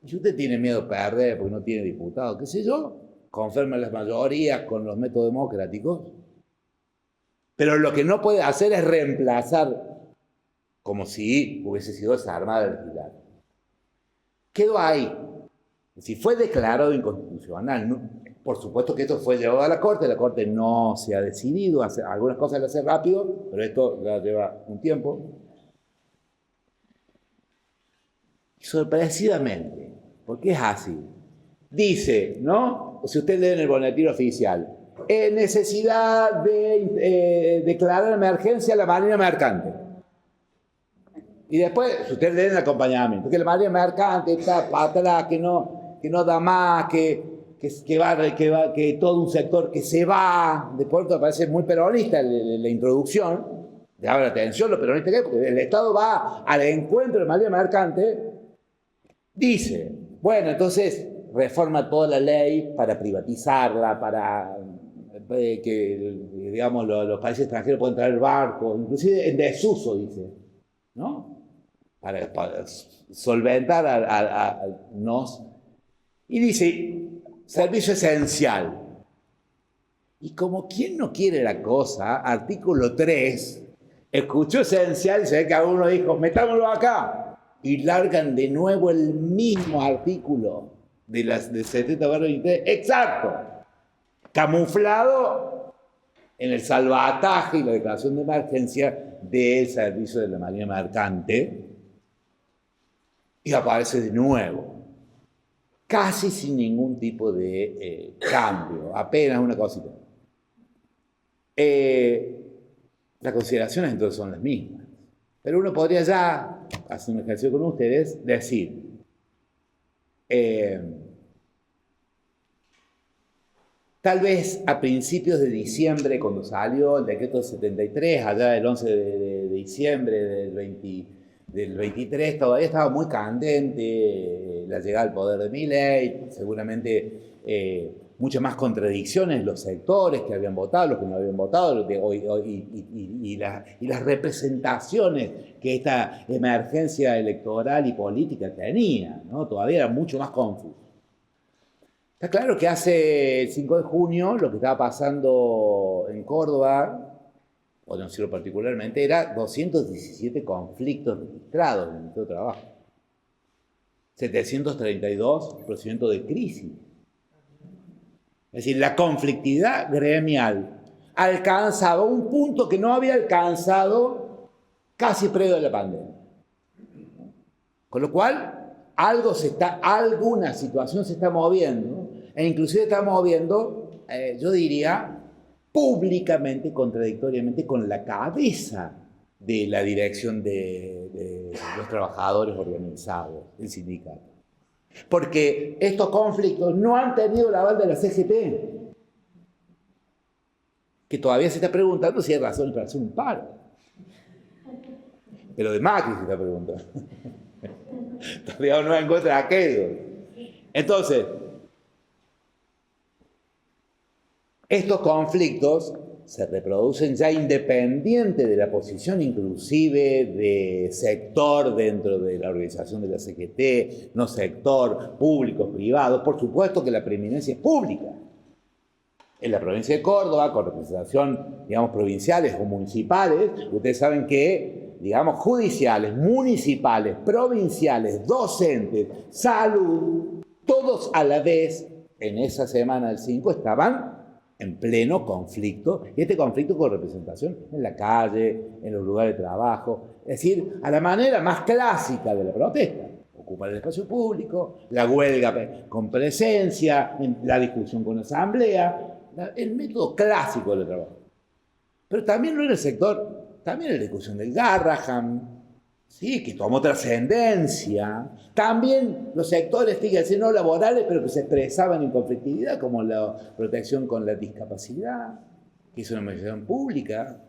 Si usted tiene miedo de perder porque no tiene diputados, qué sé yo, confirma las mayorías con los métodos democráticos, pero lo que no puede hacer es reemplazar como si hubiese sido desarmada la legislatura. Quedó ahí. Si fue declarado inconstitucional, ¿no? Por supuesto que esto fue llevado a la Corte no se ha decidido, algunas cosas las hace rápido, pero esto ya lleva un tiempo. Y sorpresivamente, porque es así, dice, ¿no? Si usted lee en el boletín oficial, necesidad de declarar emergencia a la marina mercante. Y después, si usted lee en el acompañamiento, que la marina mercante está para atrás, que no da más, que todo un sector que se va. Después me parece muy peronista la introducción, llama la atención lo peronista que es, porque el Estado va al encuentro de la marina mercante, dice, bueno, entonces reforma toda la ley para privatizarla, para que, digamos, los países extranjeros puedan traer barcos, inclusive en desuso, dice, ¿no? Para solventar a nos. Y dice, servicio esencial. Y como quien no quiere la cosa, artículo 3, escuchó esencial y se ve que alguno dijo, metámoslo acá. Y largan de nuevo el mismo artículo de 70/23, exacto, camuflado en el salvataje y la declaración de emergencia del servicio de la marina mercante, y aparece de nuevo, casi sin ningún tipo de cambio, apenas una cosita. Las consideraciones entonces son las mismas, pero uno podría ya hacer un ejercicio con ustedes, decir, tal vez a principios de diciembre, cuando salió el decreto 73, allá el 11 de diciembre del 23, todavía estaba muy candente la llegada al poder de Milei, seguramente muchas más contradicciones en los sectores que habían votado, los que no habían votado, y las representaciones que esta emergencia electoral y política tenía, ¿no? Todavía era mucho más confuso. Está claro que hace el 5 de junio lo que estaba pasando en Córdoba, o no decirlo particularmente, era 217 conflictos registrados en el Ministerio de Trabajo, 732 procedimientos de crisis. Es decir, la conflictividad gremial alcanzaba un punto que no había alcanzado casi previo a la pandemia. Con lo cual, alguna situación se está moviendo, e inclusive está moviendo, yo diría, públicamente, contradictoriamente, con la cabeza de la dirección de los trabajadores organizados, el sindicato. Porque estos conflictos no han tenido el aval de la CGT, que todavía se está preguntando si hay razones para hacer un paro. Pero de Macri se está preguntando. Todavía no encuentra aquello. Entonces, estos conflictos se reproducen ya independiente de la posición inclusive de sector dentro de la organización de la CGT, no sector, público, privado. Por supuesto que la preeminencia es pública. En la provincia de Córdoba, con representación, digamos, provinciales o municipales, ustedes saben que, digamos, judiciales, municipales, provinciales, docentes, salud, todos a la vez, en esa semana del 5, estaban en pleno conflicto, y este conflicto con representación en la calle, en los lugares de trabajo, es decir, a la manera más clásica de la protesta: ocupar el espacio público, la huelga con presencia, la discusión con la asamblea, el método clásico del trabajo. Pero también no era el sector, también era la discusión del Garrahan, sí, que tomó trascendencia. También los sectores, fíjense, no laborales, pero que se expresaban en conflictividad, como la protección con la discapacidad, que es una organización pública.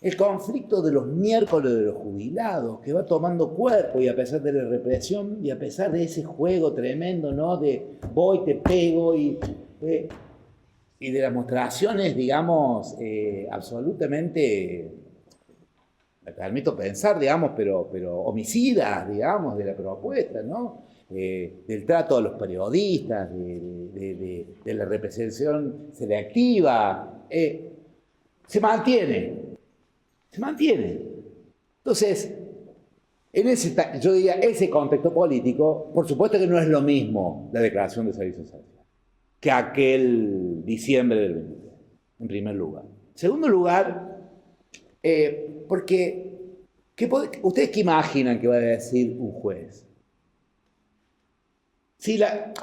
El conflicto de los miércoles de los jubilados, que va tomando cuerpo, y a pesar de la represión, y a pesar de ese juego tremendo, ¿no? De voy, te pego, y de las demostraciones, digamos, absolutamente, me permito pensar, digamos, pero homicidas, digamos, de la propuesta, ¿no? Del trato a los periodistas, de la representación selectiva, se mantiene. Entonces, yo diría, ese contexto político, por supuesto que no es lo mismo la declaración de servicio social que aquel diciembre del 23, en primer lugar. En segundo lugar, porque, ¿ustedes qué imaginan que va a decir un juez?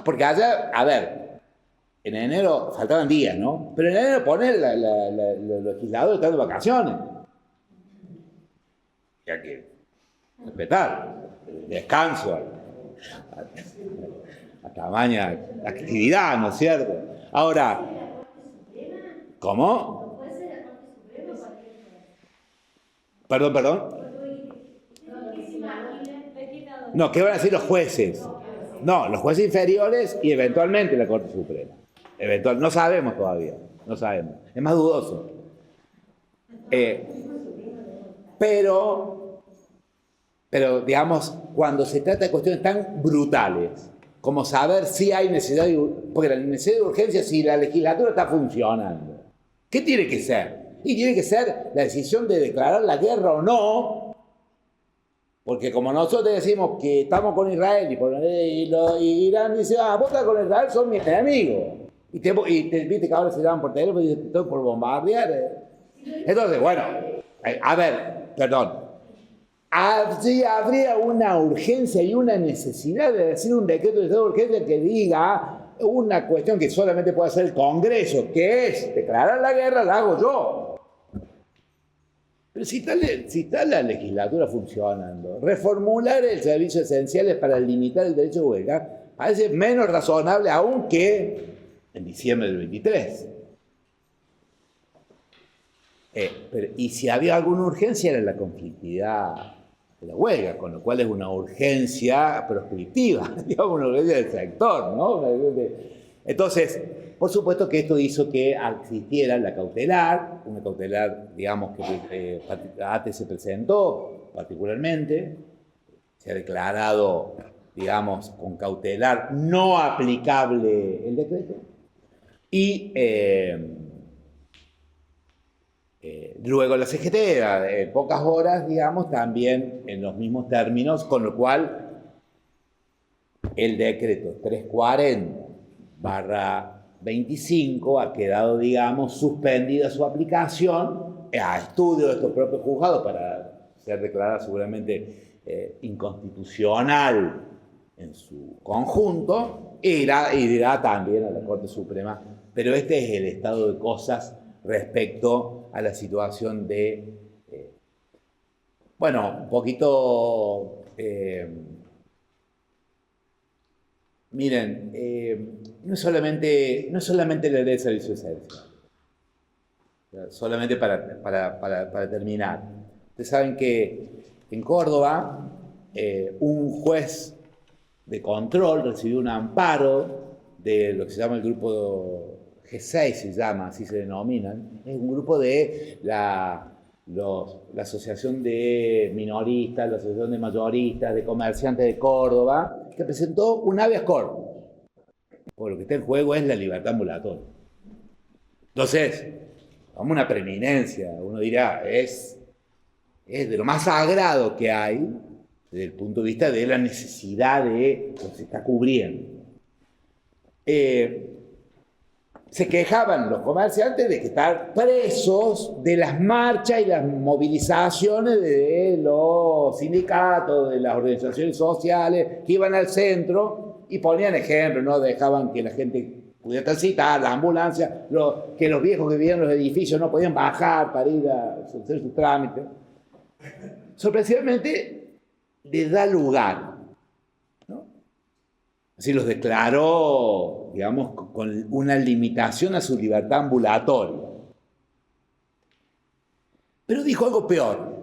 Porque allá, a ver, en enero faltaban días, ¿no? Pero en enero poner los legisladores están de vacaciones. Y hay que respetar el descanso, la tamaña actividad, ¿no es cierto? Ahora, ¿cómo? Perdón. No, ¿qué van a decir los jueces? No, los jueces inferiores y eventualmente la Corte Suprema. No sabemos todavía, no sabemos. Es más dudoso. Pero, digamos, cuando se trata de cuestiones tan brutales como saber si hay necesidad porque la necesidad de urgencia, si la legislatura está funcionando, ¿qué tiene que ser? Y tiene que ser la decisión de declarar la guerra o no, porque como nosotros decimos que estamos con Israel y Irán dice, vos estás con Israel, son mis enemigos. Y viste que ahora se llaman por teléfono y dicen, estoy por bombardear. Entonces, bueno, a ver, perdón. Habría una urgencia y una necesidad de decir un decreto de estado de urgencia que diga una cuestión que solamente puede hacer el Congreso, que es declarar la guerra, la hago yo. Pero si está la legislatura funcionando, reformular el servicio esenciales para limitar el derecho de huelga parece menos razonable aún que en diciembre del 23. Y si había alguna urgencia era la conflictividad de la huelga, con lo cual es una urgencia proscriptiva, digamos, una urgencia del sector, ¿no? Entonces, por supuesto que esto hizo que existiera la cautelar, una cautelar, digamos, que ATE se presentó particularmente, se ha declarado, digamos, con cautelar no aplicable el decreto, y luego la CGT, en pocas horas, digamos, también en los mismos términos, con lo cual el decreto 340/25 ha quedado, digamos, suspendida su aplicación a estudio de estos propios juzgados para ser declarada seguramente inconstitucional en su conjunto, y irá también a la Corte Suprema. Pero este es el estado de cosas respecto a la situación de, bueno, un poquito, miren, no es solamente la ley de servicio esencial, solamente para terminar. Ustedes saben que en Córdoba un juez de control recibió un amparo de lo que se llama el grupo G6, se llama, así se denominan. Es un grupo de la Asociación de Minoristas, la Asociación de Mayoristas, de Comerciantes de Córdoba, que presentó un habeas corpus. Por lo que está en juego es la libertad ambulatoria. Entonces, como una preeminencia, uno dirá, es de lo más sagrado que hay, desde el punto de vista de la necesidad de lo que se está cubriendo. Se quejaban los comerciantes de que estar presos de las marchas y las movilizaciones de los sindicatos, de las organizaciones sociales que iban al centro y ponían ejemplos, ¿no? Dejaban que la gente pudiera transitar, las ambulancias, que los viejos que vivían en los edificios no podían bajar para ir a hacer sus trámites. Sorpresivamente, le da lugar, ¿no? Así los declaró, digamos, con una limitación a su libertad ambulatoria. Pero dijo algo peor.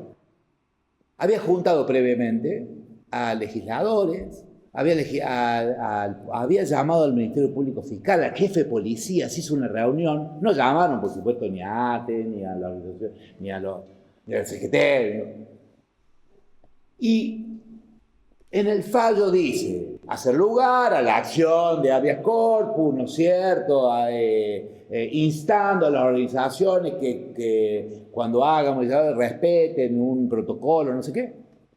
Había juntado previamente a legisladores, había llamado al Ministerio Público Fiscal, al jefe de policía, se hizo una reunión. No llamaron, por supuesto, ni a ATE, ni a la organización, ni al secretario. Y en el fallo dice, hacer lugar a la acción de habeas corpus, ¿no es cierto?, instando a las organizaciones que cuando hagan movilizaciones respeten un protocolo, no sé qué.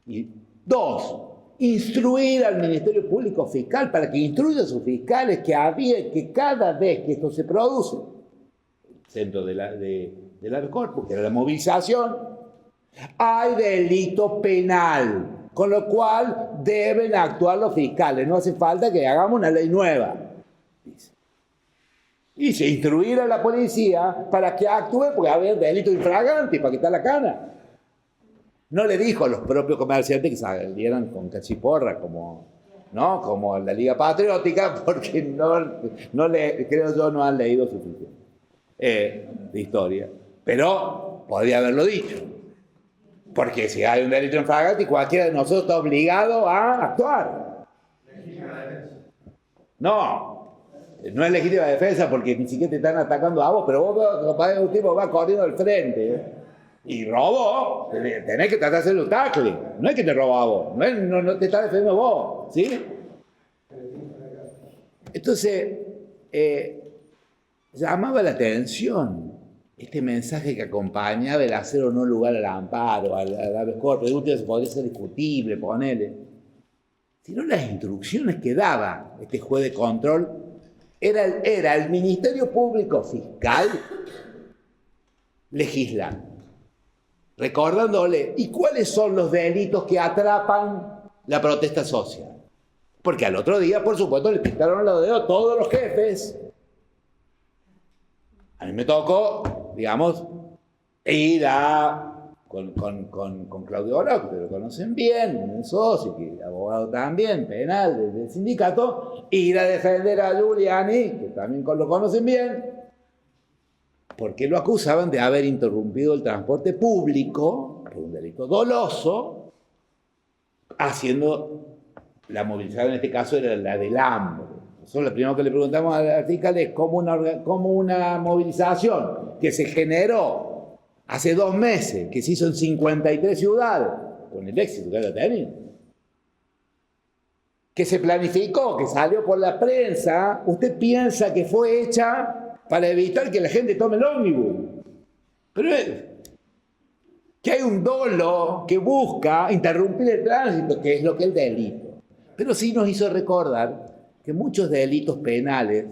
Y 2, instruir al Ministerio Público Fiscal para que instruya a sus fiscales que cada vez que esto se produce, centro del habeas corpus, que era la movilización, hay delito penal, con lo cual deben actuar los fiscales. No hace falta que hagamos una ley nueva, dice. Dice, instruir a la policía para que actúe porque va a haber delito infragante para quitar la cana. No le dijo a los propios comerciantes que salieran con cachiporra como la Liga Patriótica, porque creo yo no han leído suficiente de historia. Pero podría haberlo dicho. Porque si hay un delito infragante, cualquiera de nosotros está obligado a actuar. No es legítima defensa porque ni siquiera te están atacando a vos, pero vos, capaz un tipo va corriendo al frente y robó, tenés que tratar de hacerle un tackle. No es que te robó a vos, no te está defendiendo vos, ¿sí? Entonces, llamaba la atención este mensaje que acompañaba el hacer o no lugar al amparo, al habeas corpus. De última podría ser discutible, ponele. Sino las instrucciones que daba este juez de control era el Ministerio Público Fiscal legislando, recordándole, ¿y cuáles son los delitos que atrapan la protesta social? Porque al otro día, por supuesto, le picaron los dedos a todos los jefes. A mí me tocó, digamos, ir con Claudio Orao, que lo conocen bien, un socio, que abogado también, penal, del sindicato, ir a defender a Giuliani, que también lo conocen bien, porque lo acusaban de haber interrumpido el transporte público, por un delito doloso, haciendo la movilización, en este caso era la del hambre. Nosotros lo primero que le preguntamos al fiscal es cómo una movilización que se generó hace 2 meses, que se hizo en 53 ciudades, con el éxito que haya tenido, que se planificó, que salió por la prensa, usted piensa que fue hecha para evitar que la gente tome el ómnibus. Pero que hay un dolo que busca interrumpir el tránsito, que es lo que es el delito. Pero sí nos hizo recordar que muchos delitos penales,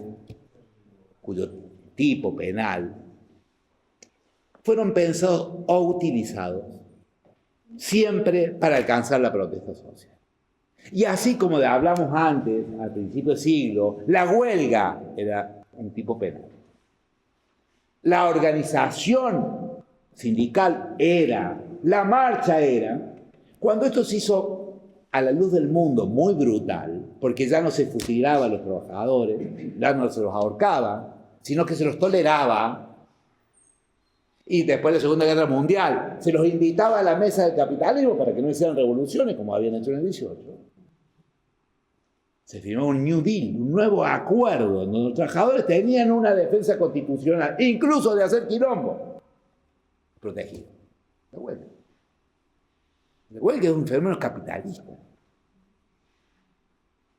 cuyo tipo penal, fueron pensados o utilizados siempre para alcanzar la protesta social. Y así como hablamos antes, al principio del siglo, la huelga era un tipo penal. La organización sindical era, la marcha era, cuando esto se hizo a la luz del mundo muy brutal, porque ya no se fusilaba a los trabajadores, ya no se los ahorcaba, sino que se los toleraba. Y después de la Segunda Guerra Mundial se los invitaba a la mesa del capitalismo para que no hicieran revoluciones como habían hecho en el 18. Se firmó un New Deal, un nuevo acuerdo, donde los trabajadores tenían una defensa constitucional, incluso de hacer quilombo, protegido. La huelga. La huelga es un fenómeno capitalista.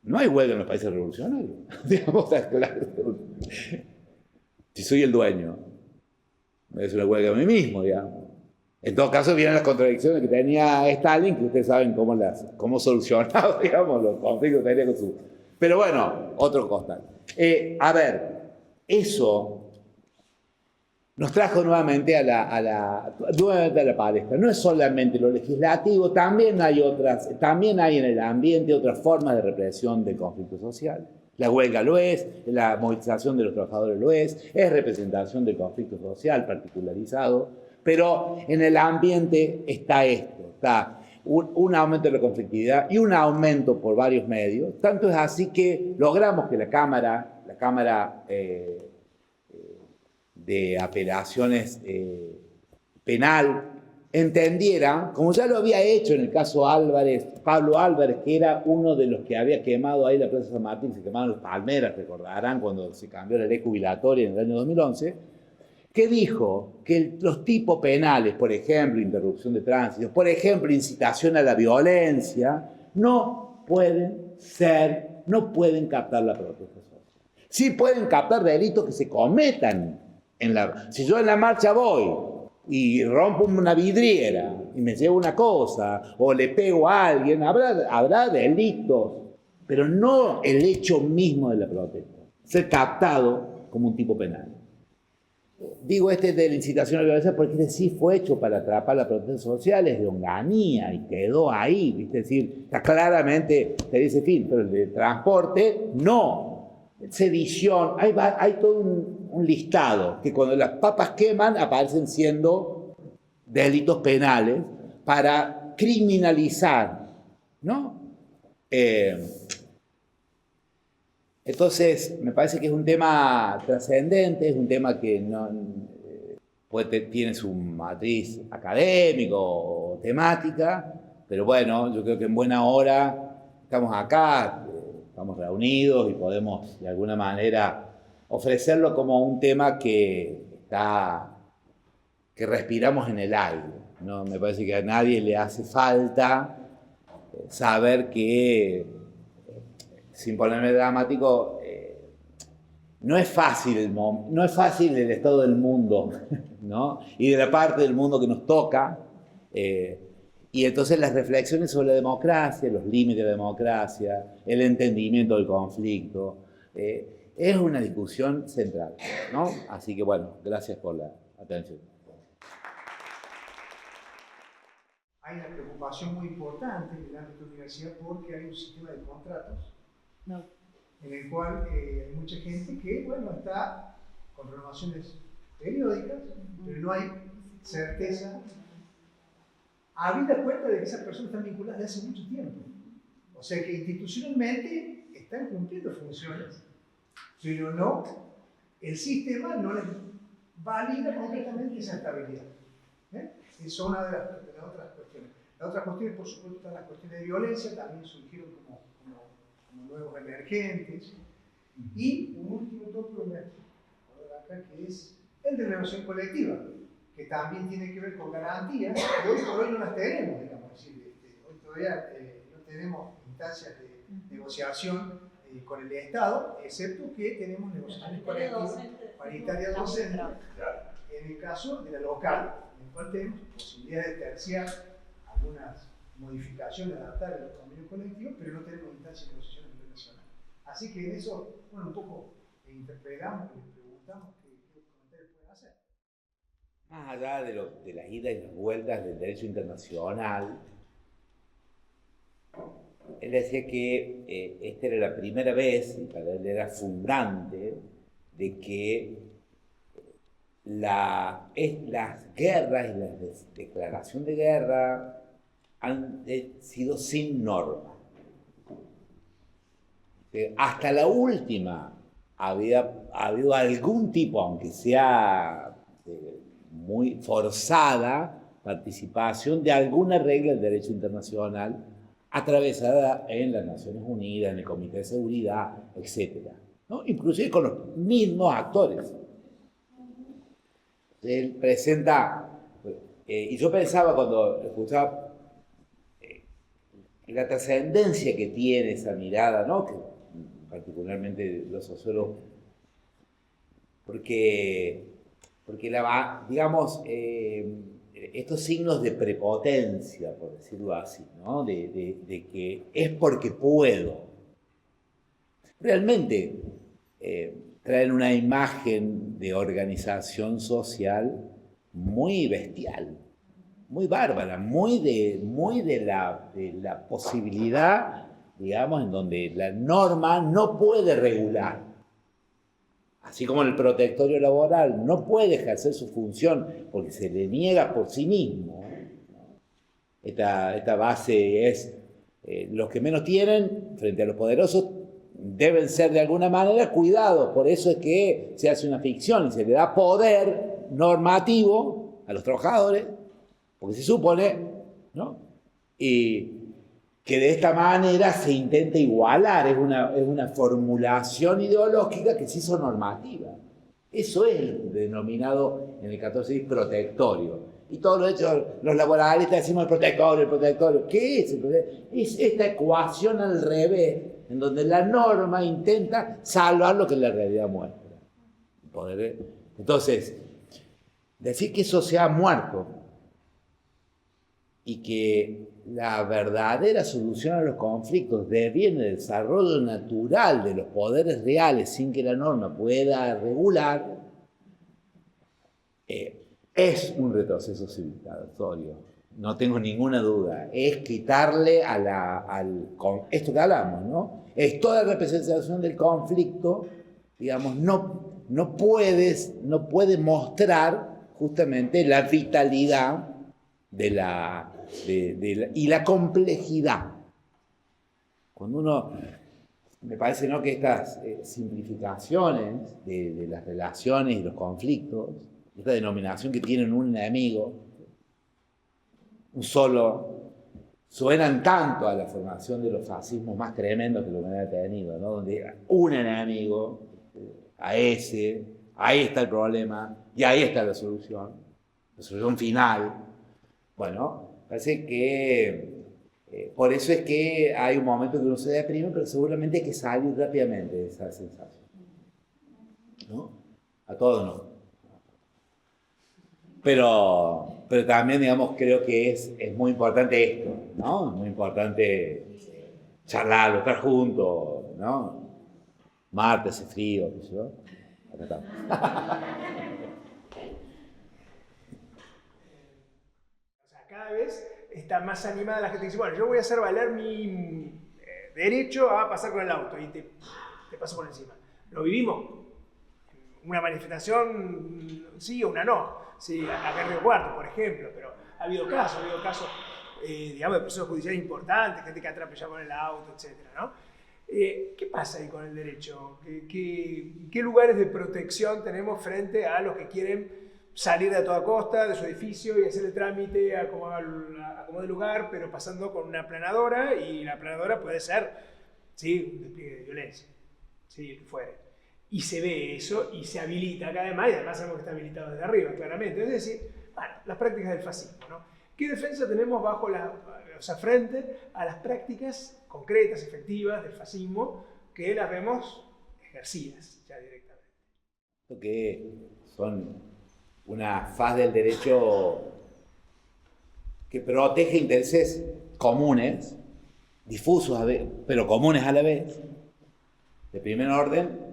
No hay huelga en los países revolucionarios. Digamos, claro. Si soy el dueño, me hace una huelga a mí mismo, digamos. En todo caso, vienen las contradicciones que tenía Stalin, que ustedes saben cómo solucionaba, digamos, los conflictos que tenía con su... Pero bueno, otro costal. A ver, eso nos trajo nuevamente a la palestra. No es solamente lo legislativo, también hay en el ambiente otras formas de represión del conflicto social. La huelga lo es, la movilización de los trabajadores lo es representación del conflicto social particularizado, pero en el ambiente está esto, está un aumento de la conflictividad y un aumento por varios medios. Tanto es así que logramos que la Cámara de Apelaciones Penal entendiera, como ya lo había hecho en el caso Álvarez, Pablo Álvarez, que era uno de los que había quemado ahí la Plaza San Martín, se quemaron las palmeras, recordarán, cuando se cambió la ley jubilatoria en el año 2011, que dijo que los tipos penales, por ejemplo, interrupción de tránsito, por ejemplo, incitación a la violencia, no pueden captar la protesta social. Sí pueden captar delitos que se cometan si yo en la marcha voy y rompo una vidriera y me llevo una cosa o le pego a alguien, habrá delitos, pero no el hecho mismo de la protesta, ser captado como un tipo penal. Digo de la incitación a la violencia porque sí fue hecho para atrapar la protesta social, es de Onganía y quedó ahí, ¿viste? Es decir, está claramente, te dice fin, pero el de transporte, no. Sedición, hay todo un listado que cuando las papas queman aparecen siendo delitos penales para criminalizar, ¿no? Entonces, me parece que es un tema trascendente, es un tema que tiene su matriz académica o temática, pero bueno, yo creo que en buena hora estamos acá, estamos reunidos y podemos de alguna manera ofrecerlo como un tema que respiramos en el aire, ¿no? Me parece que a nadie le hace falta saber que, sin ponerme dramático, no es fácil el estado del mundo, ¿no? Y de la parte del mundo que nos toca. Y entonces las reflexiones sobre la democracia, los límites de la democracia, el entendimiento del conflicto, es una discusión central, ¿no? Así que bueno, gracias por la atención. Hay una preocupación muy importante en el ámbito de la universidad porque hay un sistema de contratos en el cual hay mucha gente que, bueno, está con renovaciones periódicas, pero no hay certeza, habida cuenta de que esas personas están vinculadas desde hace mucho tiempo. O sea que institucionalmente están cumpliendo funciones, pero no, el sistema no les valida completamente esa estabilidad. Esa es una de las otras cuestiones. Las otras cuestiones, por supuesto, están las cuestiones de violencia, también surgieron como nuevos emergentes. Y un último tópico acá, que es el de relación colectiva, que también tiene que ver con garantías que hoy por hoy no las tenemos, digamos. Es decir, hoy todavía no tenemos instancias de negociación con el Estado, excepto que tenemos negociaciones colectivas, paritaria docente, en el caso de la local, en el cual tenemos posibilidad de terciar algunas modificaciones, adaptar los convenios colectivos, pero no tenemos instancias de negociación a nivel nacional. Así que en eso, bueno, un poco interpelamos y preguntamos qué comentarios pueden hacer. Más allá de las idas y las vueltas del derecho internacional, él decía que esta era la primera vez, y para él era fundante, de que las guerras y la declaración de guerra han sido sin norma. Hasta la última había habido algún tipo, aunque sea muy forzada, participación de alguna regla del derecho internacional atravesada en las Naciones Unidas, en el Comité de Seguridad, etc., ¿no? Inclusive con los mismos actores. Él presenta, y yo pensaba cuando escuchaba la trascendencia que tiene esa mirada, ¿no? Que particularmente los sociólogos, porque digamos, estos signos de prepotencia, por decirlo así, ¿no? De que es porque puedo, realmente traen una imagen de organización social muy bestial, muy bárbara, muy de la posibilidad, digamos, en donde la norma no puede regular. Así como el protectorio laboral no puede ejercer su función porque se le niega por sí mismo, esta base es los que menos tienen frente a los poderosos deben ser de alguna manera cuidados. Por eso es que se hace una ficción y se le da poder normativo a los trabajadores, porque se supone, ¿no? Y que de esta manera se intenta igualar, es una formulación ideológica que se hizo normativa. Eso es el denominado en el 14 protectorio. Y todos los laboralistas decimos el protectorio. ¿Qué es el protectorio? Es esta ecuación al revés, en donde la norma intenta salvar lo que la realidad muestra. Entonces, decir que eso se ha muerto y que la verdadera solución a los conflictos deviene del desarrollo natural de los poderes reales sin que la norma pueda regular, es un retroceso civilizatorio, no tengo ninguna duda. Es quitarle esto que hablamos, ¿no? Es toda representación del conflicto, digamos, no puede mostrar justamente la vitalidad y la complejidad. Cuando uno, me parece, ¿no?, que estas simplificaciones de las relaciones y los conflictos, esta denominación que tienen un enemigo, un solo, suenan tanto a la formación de los fascismos más tremendos que la humanidad ha tenido, ¿no? Donde un enemigo, ahí está el problema y ahí está la solución final. Bueno, parece que por eso es que hay un momento que uno se deprime, pero seguramente hay que salir rápidamente de esa sensación, ¿no? A todos no. Pero también, digamos, creo que es muy importante esto, ¿no? Muy importante charlarlo, estar juntos, ¿no? Marte hace frío, qué sé yo. Acá estamos. O sea, cada vez está más animada la gente que dice, bueno, yo voy a hacer valer mi derecho a pasar con el auto y te paso por encima. ¿Lo vivimos? Una manifestación, sí o una no. Sí, acá en Río Cuarto, por ejemplo, pero ha habido casos, digamos, de procesos judiciales importantes, gente que atropella con el auto, etc., ¿no? ¿Qué pasa ahí con el derecho? ¿Qué lugares de protección tenemos frente a los que quieren salir a toda costa de su edificio y hacer el trámite a como de lugar, pero pasando con una aplanadora, y la aplanadora puede ser, sí, un despliegue de violencia, sí, el que fuere? Y se ve eso y se habilita acá además, y además sabemos que está habilitado desde arriba, claramente. Es decir, bueno, las prácticas del fascismo, ¿no? ¿Qué defensa tenemos frente a las prácticas concretas, efectivas del fascismo, que las vemos ejercidas ya directamente? Que son una faz del derecho que protege intereses comunes, difusos pero comunes a la vez, de primer orden,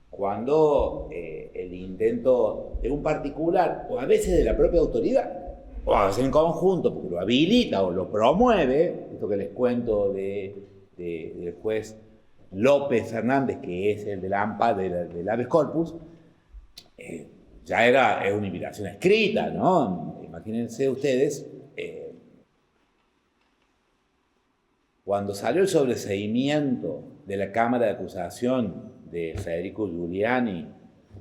cuando el intento de un particular, o a veces de la propia autoridad, o a veces en conjunto, porque lo habilita o lo promueve, esto que les cuento del juez López Fernández, que es el del AMPA, del habeas corpus, ya es una invitación escrita, ¿no? Imagínense ustedes, cuando salió el sobreseimiento de la Cámara de Acusación de Federico Giuliani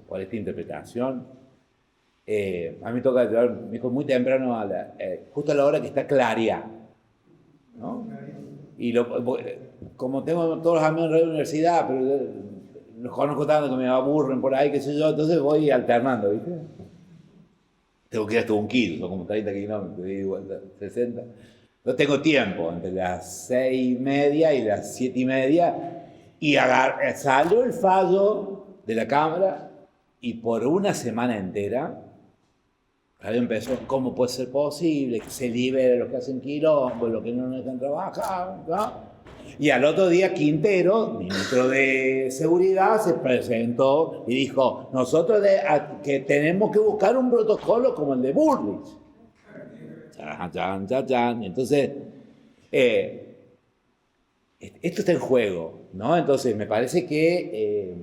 por esta interpretación, a mí me toca llevar, me dijo muy temprano, justo a la hora que está Claria, ¿no? Y como tengo todos los amigos de la universidad, pero los conozco tanto que me aburren por ahí, qué sé yo, entonces voy alternando, ¿viste? Tengo que ir hasta Unquillo, son como 30 kilómetros, de vuelta, 60. No tengo tiempo, entre las 6:30 y las 7:30, y salió el fallo de la Cámara, y por una semana entera, ahí empezó, ¿cómo puede ser posible que se libere los que hacen quilombo, los que no dejan trabajar, ¿no? Y al otro día Quintero, ministro de Seguridad, se presentó y dijo, nosotros que tenemos que buscar un protocolo como el de Bullrich. Entonces, esto está en juego, ¿no? Entonces, me parece que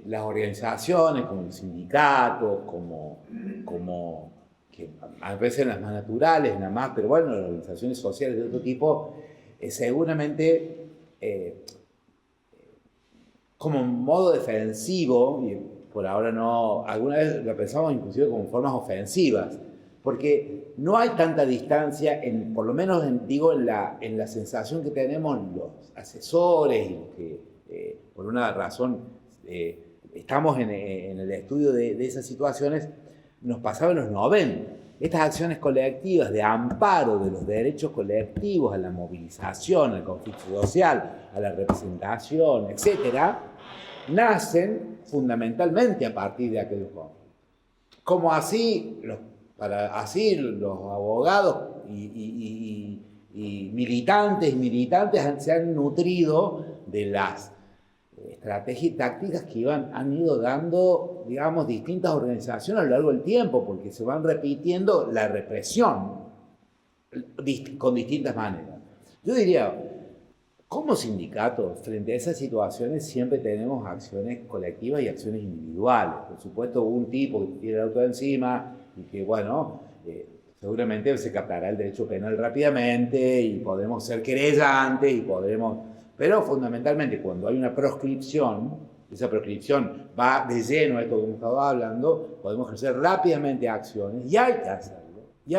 las organizaciones, como el sindicato, como que a veces las más naturales, nada más, pero bueno, las organizaciones sociales de otro tipo, seguramente como un modo defensivo, y por ahora no, alguna vez lo pensamos inclusive como formas ofensivas, porque no hay tanta distancia, por lo menos digo en la sensación que tenemos los asesores, y que por una razón estamos en el estudio de esas situaciones, nos pasaba en los 90. Estas acciones colectivas de amparo de los derechos colectivos, a la movilización, al conflicto social, a la representación, etc., nacen fundamentalmente a partir de aquellos conflictos. Como así los abogados y militantes se han nutrido de las estrategias y tácticas que han ido dando, digamos, distintas organizaciones a lo largo del tiempo, porque se van repitiendo la represión con distintas maneras. Yo diría, como sindicatos, frente a esas situaciones siempre tenemos acciones colectivas y acciones individuales. Por supuesto, un tipo que tiene el auto de encima y que, bueno, seguramente se captará el derecho penal rápidamente y podremos ser querellantes y podremos... Pero fundamentalmente cuando hay una proscripción, esa proscripción va de lleno a esto que hemos estado hablando, podemos ejercer rápidamente acciones, y hay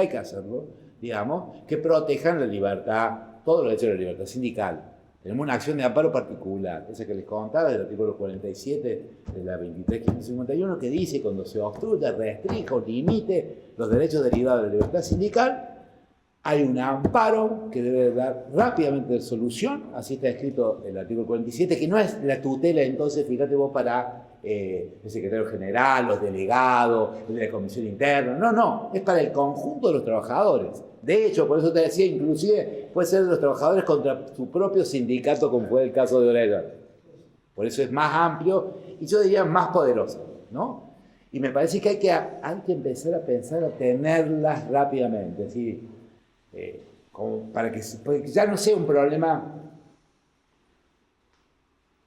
que hacerlo, digamos, que protejan la libertad, todos los derechos de la libertad sindical. Tenemos una acción de amparo particular, esa que les contaba del artículo 47 de la 23.551, que dice cuando se obstruya, restrinja o limite los derechos derivados de la libertad sindical, hay un amparo que debe dar rápidamente solución, así está escrito el artículo 47, que no es la tutela, entonces, fíjate vos, para el secretario general, los delegados, el de la comisión interna, no, es para el conjunto de los trabajadores. De hecho, por eso te decía, inclusive puede ser de los trabajadores contra su propio sindicato, como fue el caso de Orellana. Por eso es más amplio y yo diría más poderoso, ¿no? Y me parece que hay que empezar a pensar a tenerlas rápidamente, ¿sí? Como para que ya no sea un problema.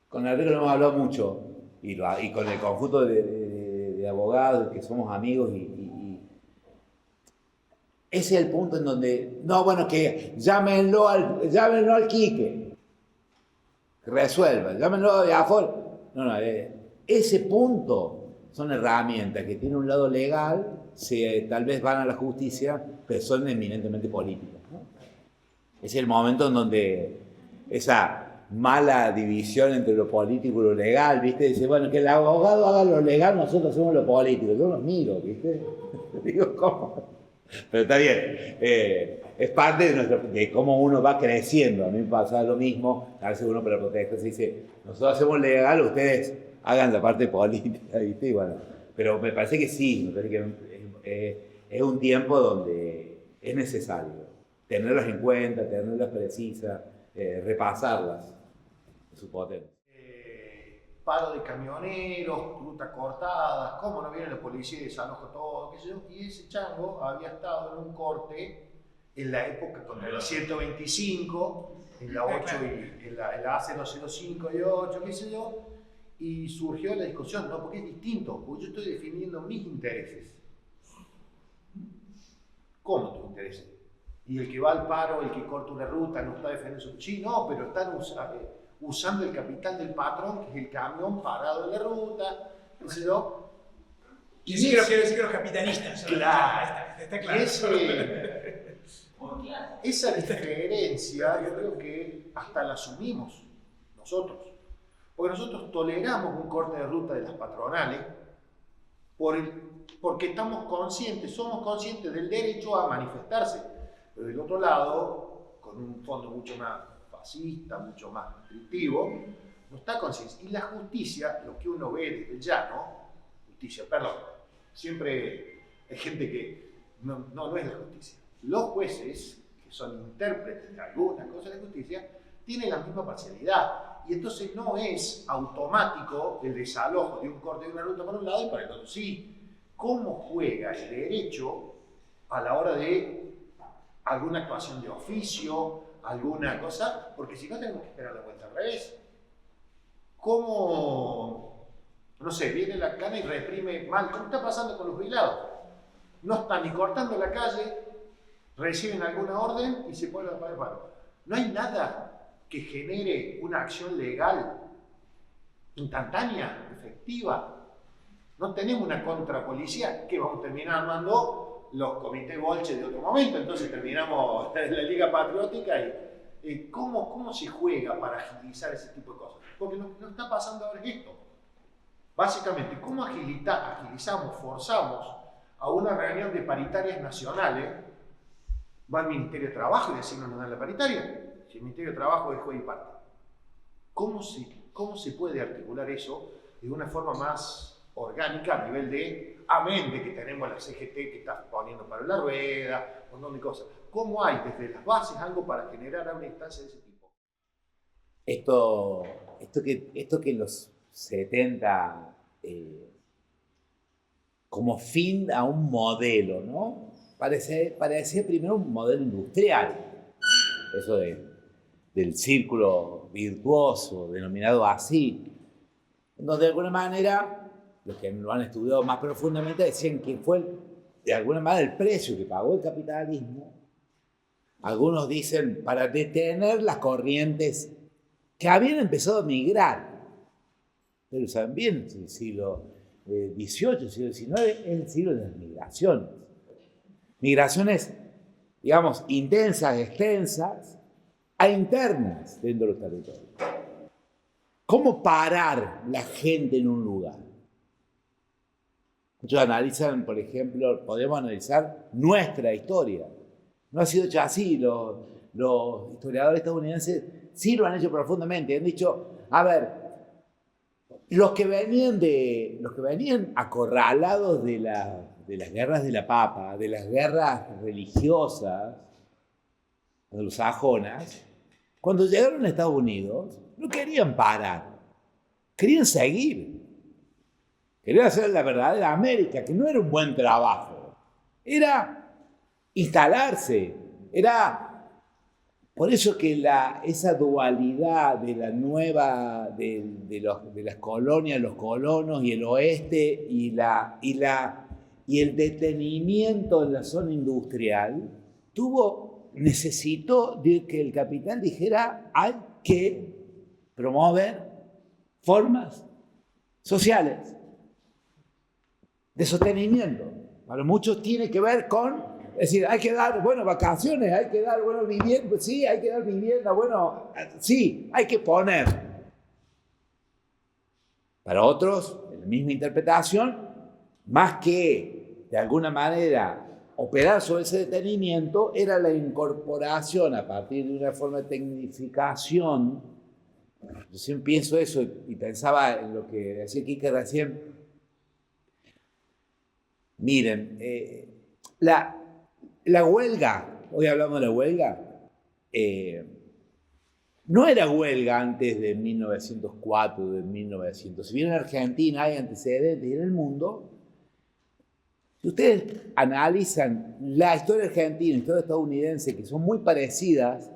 Con el arreglo hemos hablado mucho y con el conjunto de abogados que somos amigos y ese es el punto en donde que llámenlo al Quique, que resuelva, llámenlo de afuera. Ese punto son herramientas que tienen un lado legal, tal vez van a la justicia, pero son eminentemente políticas, ¿no? Es el momento en donde esa mala división entre lo político y lo legal, ¿viste? Dice, bueno, que el abogado haga lo legal, nosotros hacemos lo político. Yo los miro, ¿viste? Digo, ¿cómo? Pero está bien. Es parte de cómo uno va creciendo. A mí me pasa lo mismo. A veces uno para protegerse dice, nosotros hacemos legal, ustedes hagan la parte política, ¿viste? Y bueno, pero me parece que sí, me parece que es un tiempo donde es necesario tenerlas en cuenta, tenerlas precisas, repasarlas en su potencia. Paro de camioneros, ruta cortada, cómo no viene la policía y desaloja todo, qué sé yo. Y ese chango había estado en un corte en la época con la 125, en la 8 y en la A005 y 8, qué sé yo. Y surgió la discusión, no, porque es distinto, porque yo estoy defendiendo mis intereses. ¿Cómo tus intereses? Y el que va al paro, el que corta una ruta, no está defendiendo su... Sí, no, pero están usando el capital del patrón, que es el camión parado en la ruta, qué sé yo. Y sí, quiero decir que los capitalistas. Claro. Está claro. Esa diferencia yo creo que hasta la asumimos nosotros. Porque nosotros toleramos un corte de ruta de las patronales porque somos conscientes del derecho a manifestarse. Pero del otro lado, con un fondo mucho más fascista, mucho más restrictivo, no está consciente. Y la justicia, lo que uno ve desde el llano, siempre hay gente que no es la justicia. Los jueces, que son intérpretes de algunas cosas de justicia, tienen la misma parcialidad. Y entonces no es automático el desalojo de un corte de una ruta para un lado y para el otro sí. ¿Cómo juega el derecho a la hora de alguna actuación de oficio, alguna cosa? Porque si no tenemos que esperar la vuelta al revés. ¿Cómo, no sé, viene la cana y reprime mal? ¿Cómo está pasando con los jubilados? no están ni cortando la calle, reciben alguna orden y se ponen a pagar paro. No hay nada que genere una acción legal instantánea, efectiva. No tenemos una contrapolicía que vamos a terminar armando los comités bolche de otro momento. Entonces terminamos la Liga Patriótica y ¿cómo se juega para agilizar ese tipo de cosas? Porque lo que está pasando ahora es esto. Básicamente, ¿cómo agilizamos, forzamos a una reunión de paritarias nacionales? Va al Ministerio de Trabajo y decimos no dan la paritaria. Si el Ministerio de Trabajo es juez y parte. ¿Cómo se puede articular eso de una forma más orgánica a nivel de, amén de que tenemos la CGT que está poniendo para la rueda, un montón de cosas? ¿Cómo hay desde las bases algo para generar una instancia de ese tipo? Esto que en los 70 como fin a un modelo, ¿no? Parecía primero un modelo industrial, eso del círculo virtuoso, denominado así, donde de alguna manera, los que lo han estudiado más profundamente decían que fue de alguna manera el precio que pagó el capitalismo. Algunos dicen para detener las corrientes que habían empezado a migrar. Pero saben bien, el siglo XVIII, el siglo XIX es el siglo de las migraciones. Migraciones, digamos, intensas, extensas, a internas dentro de los territorios. ¿Cómo parar la gente en un lugar? Muchos analizan, por ejemplo, podemos analizar nuestra historia. No ha sido hecho así, los historiadores estadounidenses sí lo han hecho profundamente. Han dicho, a ver, los que venían acorralados de las guerras de la papa, de las guerras religiosas, de los sajonas, cuando llegaron a Estados Unidos, no querían parar, querían seguir. Querían hacer la verdadera América, que no era un buen trabajo, era instalarse, era... Por eso que esa dualidad de la nueva, de las colonias, los colonos y el oeste y el detenimiento en la zona industrial necesitó de que el capital dijera hay que promover formas sociales de sostenimiento. Para muchos tiene que ver con... Es decir, hay que dar, vacaciones, hay que dar, vivienda, sí, hay que dar vivienda, sí, hay que poner. Para otros, en la misma interpretación, más que, de alguna manera, operar sobre ese detenimiento, era la incorporación a partir de una forma de tecnificación. Yo siempre pienso eso y pensaba en lo que decía Quique recién. Miren, la huelga, hoy hablamos de la huelga, no era huelga antes de 1904, de 1900. Si bien en Argentina hay antecedentes y en el mundo, si ustedes analizan la historia argentina y la historia estadounidense, que son muy parecidas,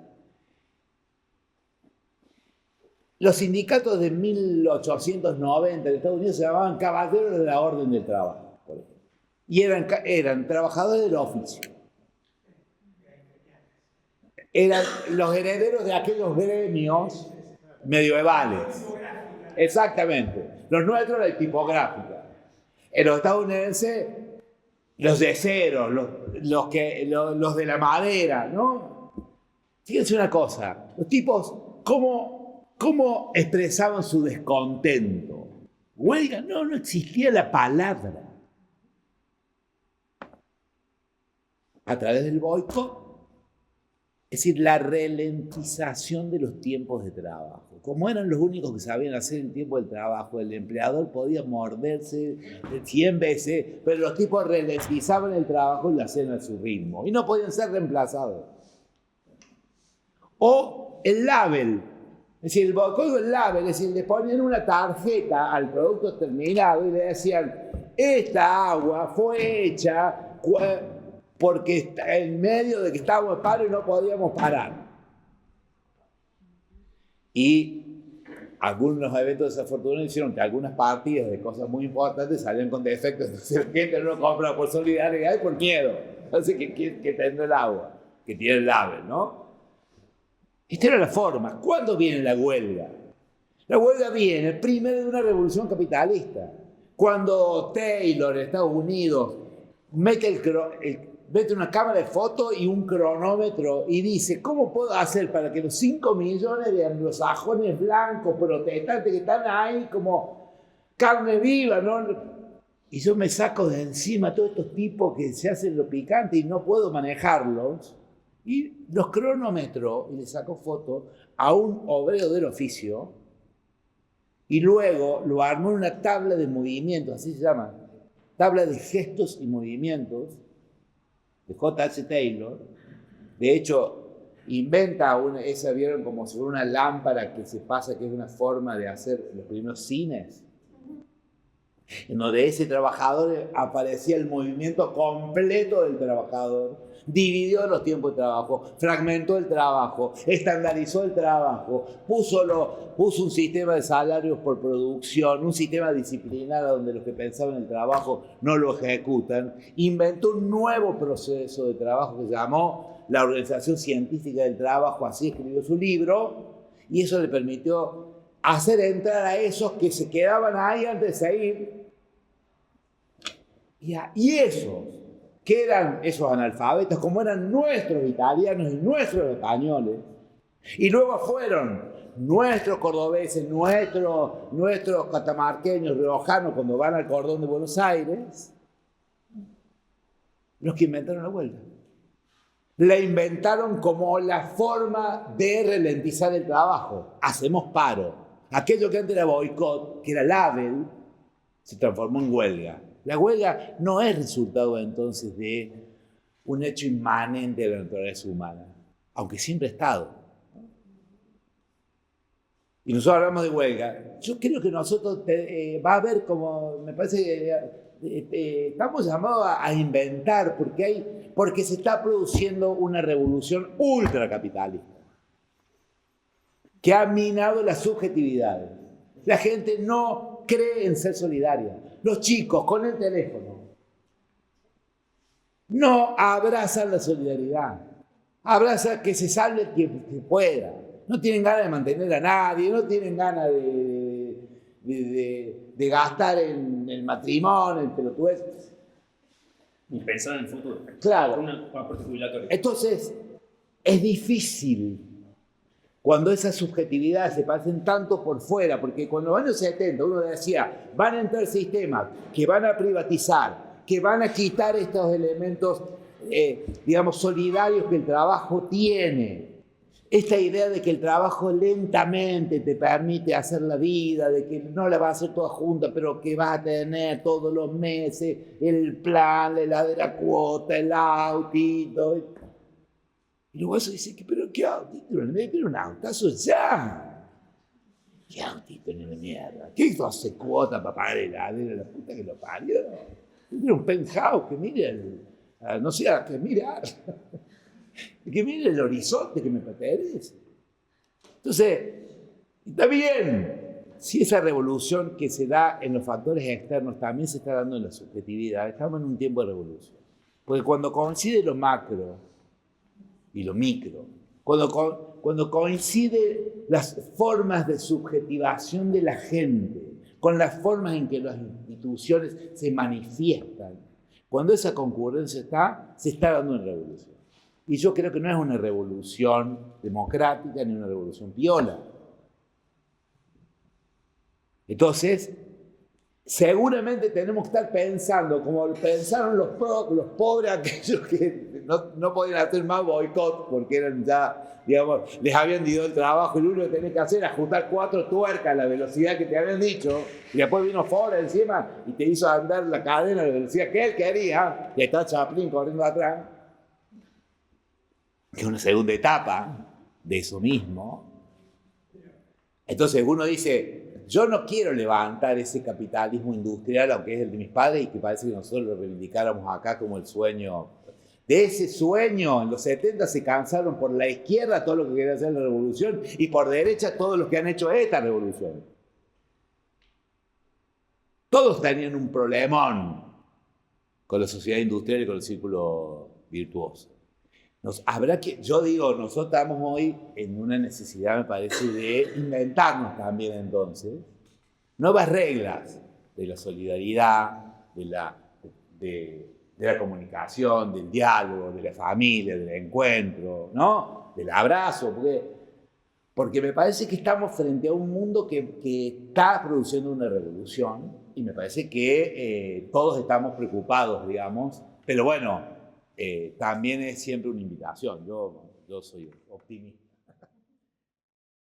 los sindicatos de 1890 en Estados Unidos se llamaban caballeros de la orden del trabajo, por ejemplo, y eran trabajadores del oficio. Eran los herederos de aquellos gremios medievales. Exactamente. Los nuestros, la tipográfica. En los estadounidenses, los yeseros, los de la madera, ¿no? Fíjense una cosa, los tipos, ¿cómo expresaban su descontento? Huelga, no existía la palabra. A través del boicot. Es decir, la ralentización de los tiempos de trabajo. Como eran los únicos que sabían hacer en tiempo del trabajo, el empleador podía morderse 100 veces, pero los tipos ralentizaban el trabajo y lo hacían a su ritmo. Y no podían ser reemplazados. O el label. Es decir, el boicot del label, es decir, le ponían una tarjeta al producto terminado y le decían, esta agua fue hecha... porque está en medio de que estábamos en paro y no podíamos parar. Y algunos eventos desafortunados hicieron que algunas partidas de cosas muy importantes salían con defectos, entonces la gente no compra por solidaridad y por miedo. Entonces, que tendrá el agua, que tiene el ave, ¿no? Esta era la forma. ¿Cuándo viene la huelga? La huelga viene primero de una revolución capitalista. Cuando Taylor en Estados Unidos mete una cámara de fotos y un cronómetro y dice, ¿cómo puedo hacer para que los 5 millones de anglosajones blancos protestantes que están ahí como carne viva, ¿no? Y yo me saco de encima a todos estos tipos que se hacen lo picante y no puedo manejarlos, y los cronómetros y le saco fotos a un obrero del oficio y luego lo armó en una tabla de movimientos, así se llama, tabla de gestos y movimientos, de J.H. Taylor. De hecho, inventa esa, vieron como sobre una lámpara que se pasa, que es una forma de hacer los primeros cines, en donde ese trabajador aparecía el movimiento completo del trabajador, dividió los tiempos de trabajo, fragmentó el trabajo, estandarizó el trabajo, puso un sistema de salarios por producción, un sistema disciplinado donde los que pensaban en el trabajo no lo ejecutan, inventó un nuevo proceso de trabajo que se llamó la Organización Científica del Trabajo, así escribió su libro, y eso le permitió hacer entrar a esos que se quedaban ahí antes de seguir, y esos que eran esos analfabetos, como eran nuestros italianos y nuestros españoles, y luego fueron nuestros cordobeses, nuestros catamarqueños, riojanos, cuando van al cordón de Buenos Aires, los que inventaron la huelga. La inventaron como la forma de ralentizar el trabajo. Hacemos paro. Aquello que antes era boicot, que era label, se transformó en huelga. La huelga no es resultado entonces de un hecho inmanente de la naturaleza humana, aunque siempre ha estado. Y nosotros hablamos de huelga. Yo creo que nosotros va a haber como, me parece que estamos llamados a inventar, porque se está produciendo una revolución ultracapitalista que ha minado las subjetividades. La gente no cree en ser solidaria. Los chicos con el teléfono no abrazan la solidaridad. Abrazan que se salve el que pueda. No tienen ganas de mantener a nadie, no tienen ganas de gastar en el matrimonio, en pelotudez. Y pensar en el futuro. Claro. Un aporte jubilatorio. Entonces, es difícil cuando esas subjetividades se parecen tanto por fuera, porque cuando en los años 70 uno decía, van a entrar sistemas que van a privatizar, que van a quitar estos elementos, digamos, solidarios que el trabajo tiene. Esta idea de que el trabajo lentamente te permite hacer la vida, de que no la vas a hacer toda junta, pero que vas a tener todos los meses el plan, la heladera cuota, el autito. Y luego eso dice, pero qué autito, pero un autazo ya. ¿Qué autito en la mierda? ¿Qué 12 cuotas para pagar el heladera? La puta que lo parió. Tiene un penthouse que mire, no sé a qué mirar. Que mire el horizonte que me pertenece. Entonces, está bien. Si esa revolución que se da en los factores externos también se está dando en la subjetividad, estamos en un tiempo de revolución. Porque cuando coincide lo macro y lo micro, cuando coincide las formas de subjetivación de la gente con las formas en que las instituciones se manifiestan, cuando esa concurrencia se está dando una revolución. Y yo creo que no es una revolución democrática ni una revolución piola. Entonces, seguramente tenemos que estar pensando, como pensaron los pobres aquellos que no podían hacer más boicot, porque eran ya, digamos, les habían dado el trabajo y lo único que tenías que hacer era ajustar 4 tuercas a la velocidad que te habían dicho, y después vino Ford encima y te hizo andar la cadena a la velocidad que él quería, y está Chaplin corriendo atrás, que es una segunda etapa de eso mismo. Entonces uno dice, yo no quiero levantar ese capitalismo industrial, aunque es el de mis padres, y que parece que nosotros lo reivindicáramos acá como el sueño De ese sueño, en los 70 se cansaron por la izquierda todo lo que quería hacer la revolución y por derecha todos los que han hecho esta revolución. Todos tenían un problemón con la sociedad industrial y con el círculo virtuoso. Yo digo, nosotros estamos hoy en una necesidad, me parece, de inventarnos también entonces nuevas reglas de la solidaridad, de la comunicación, del diálogo, de la familia, del encuentro, ¿no? Del abrazo, porque me parece que estamos frente a un mundo que está produciendo una revolución y me parece que todos estamos preocupados, digamos, pero bueno, también es siempre una invitación. Yo soy optimista.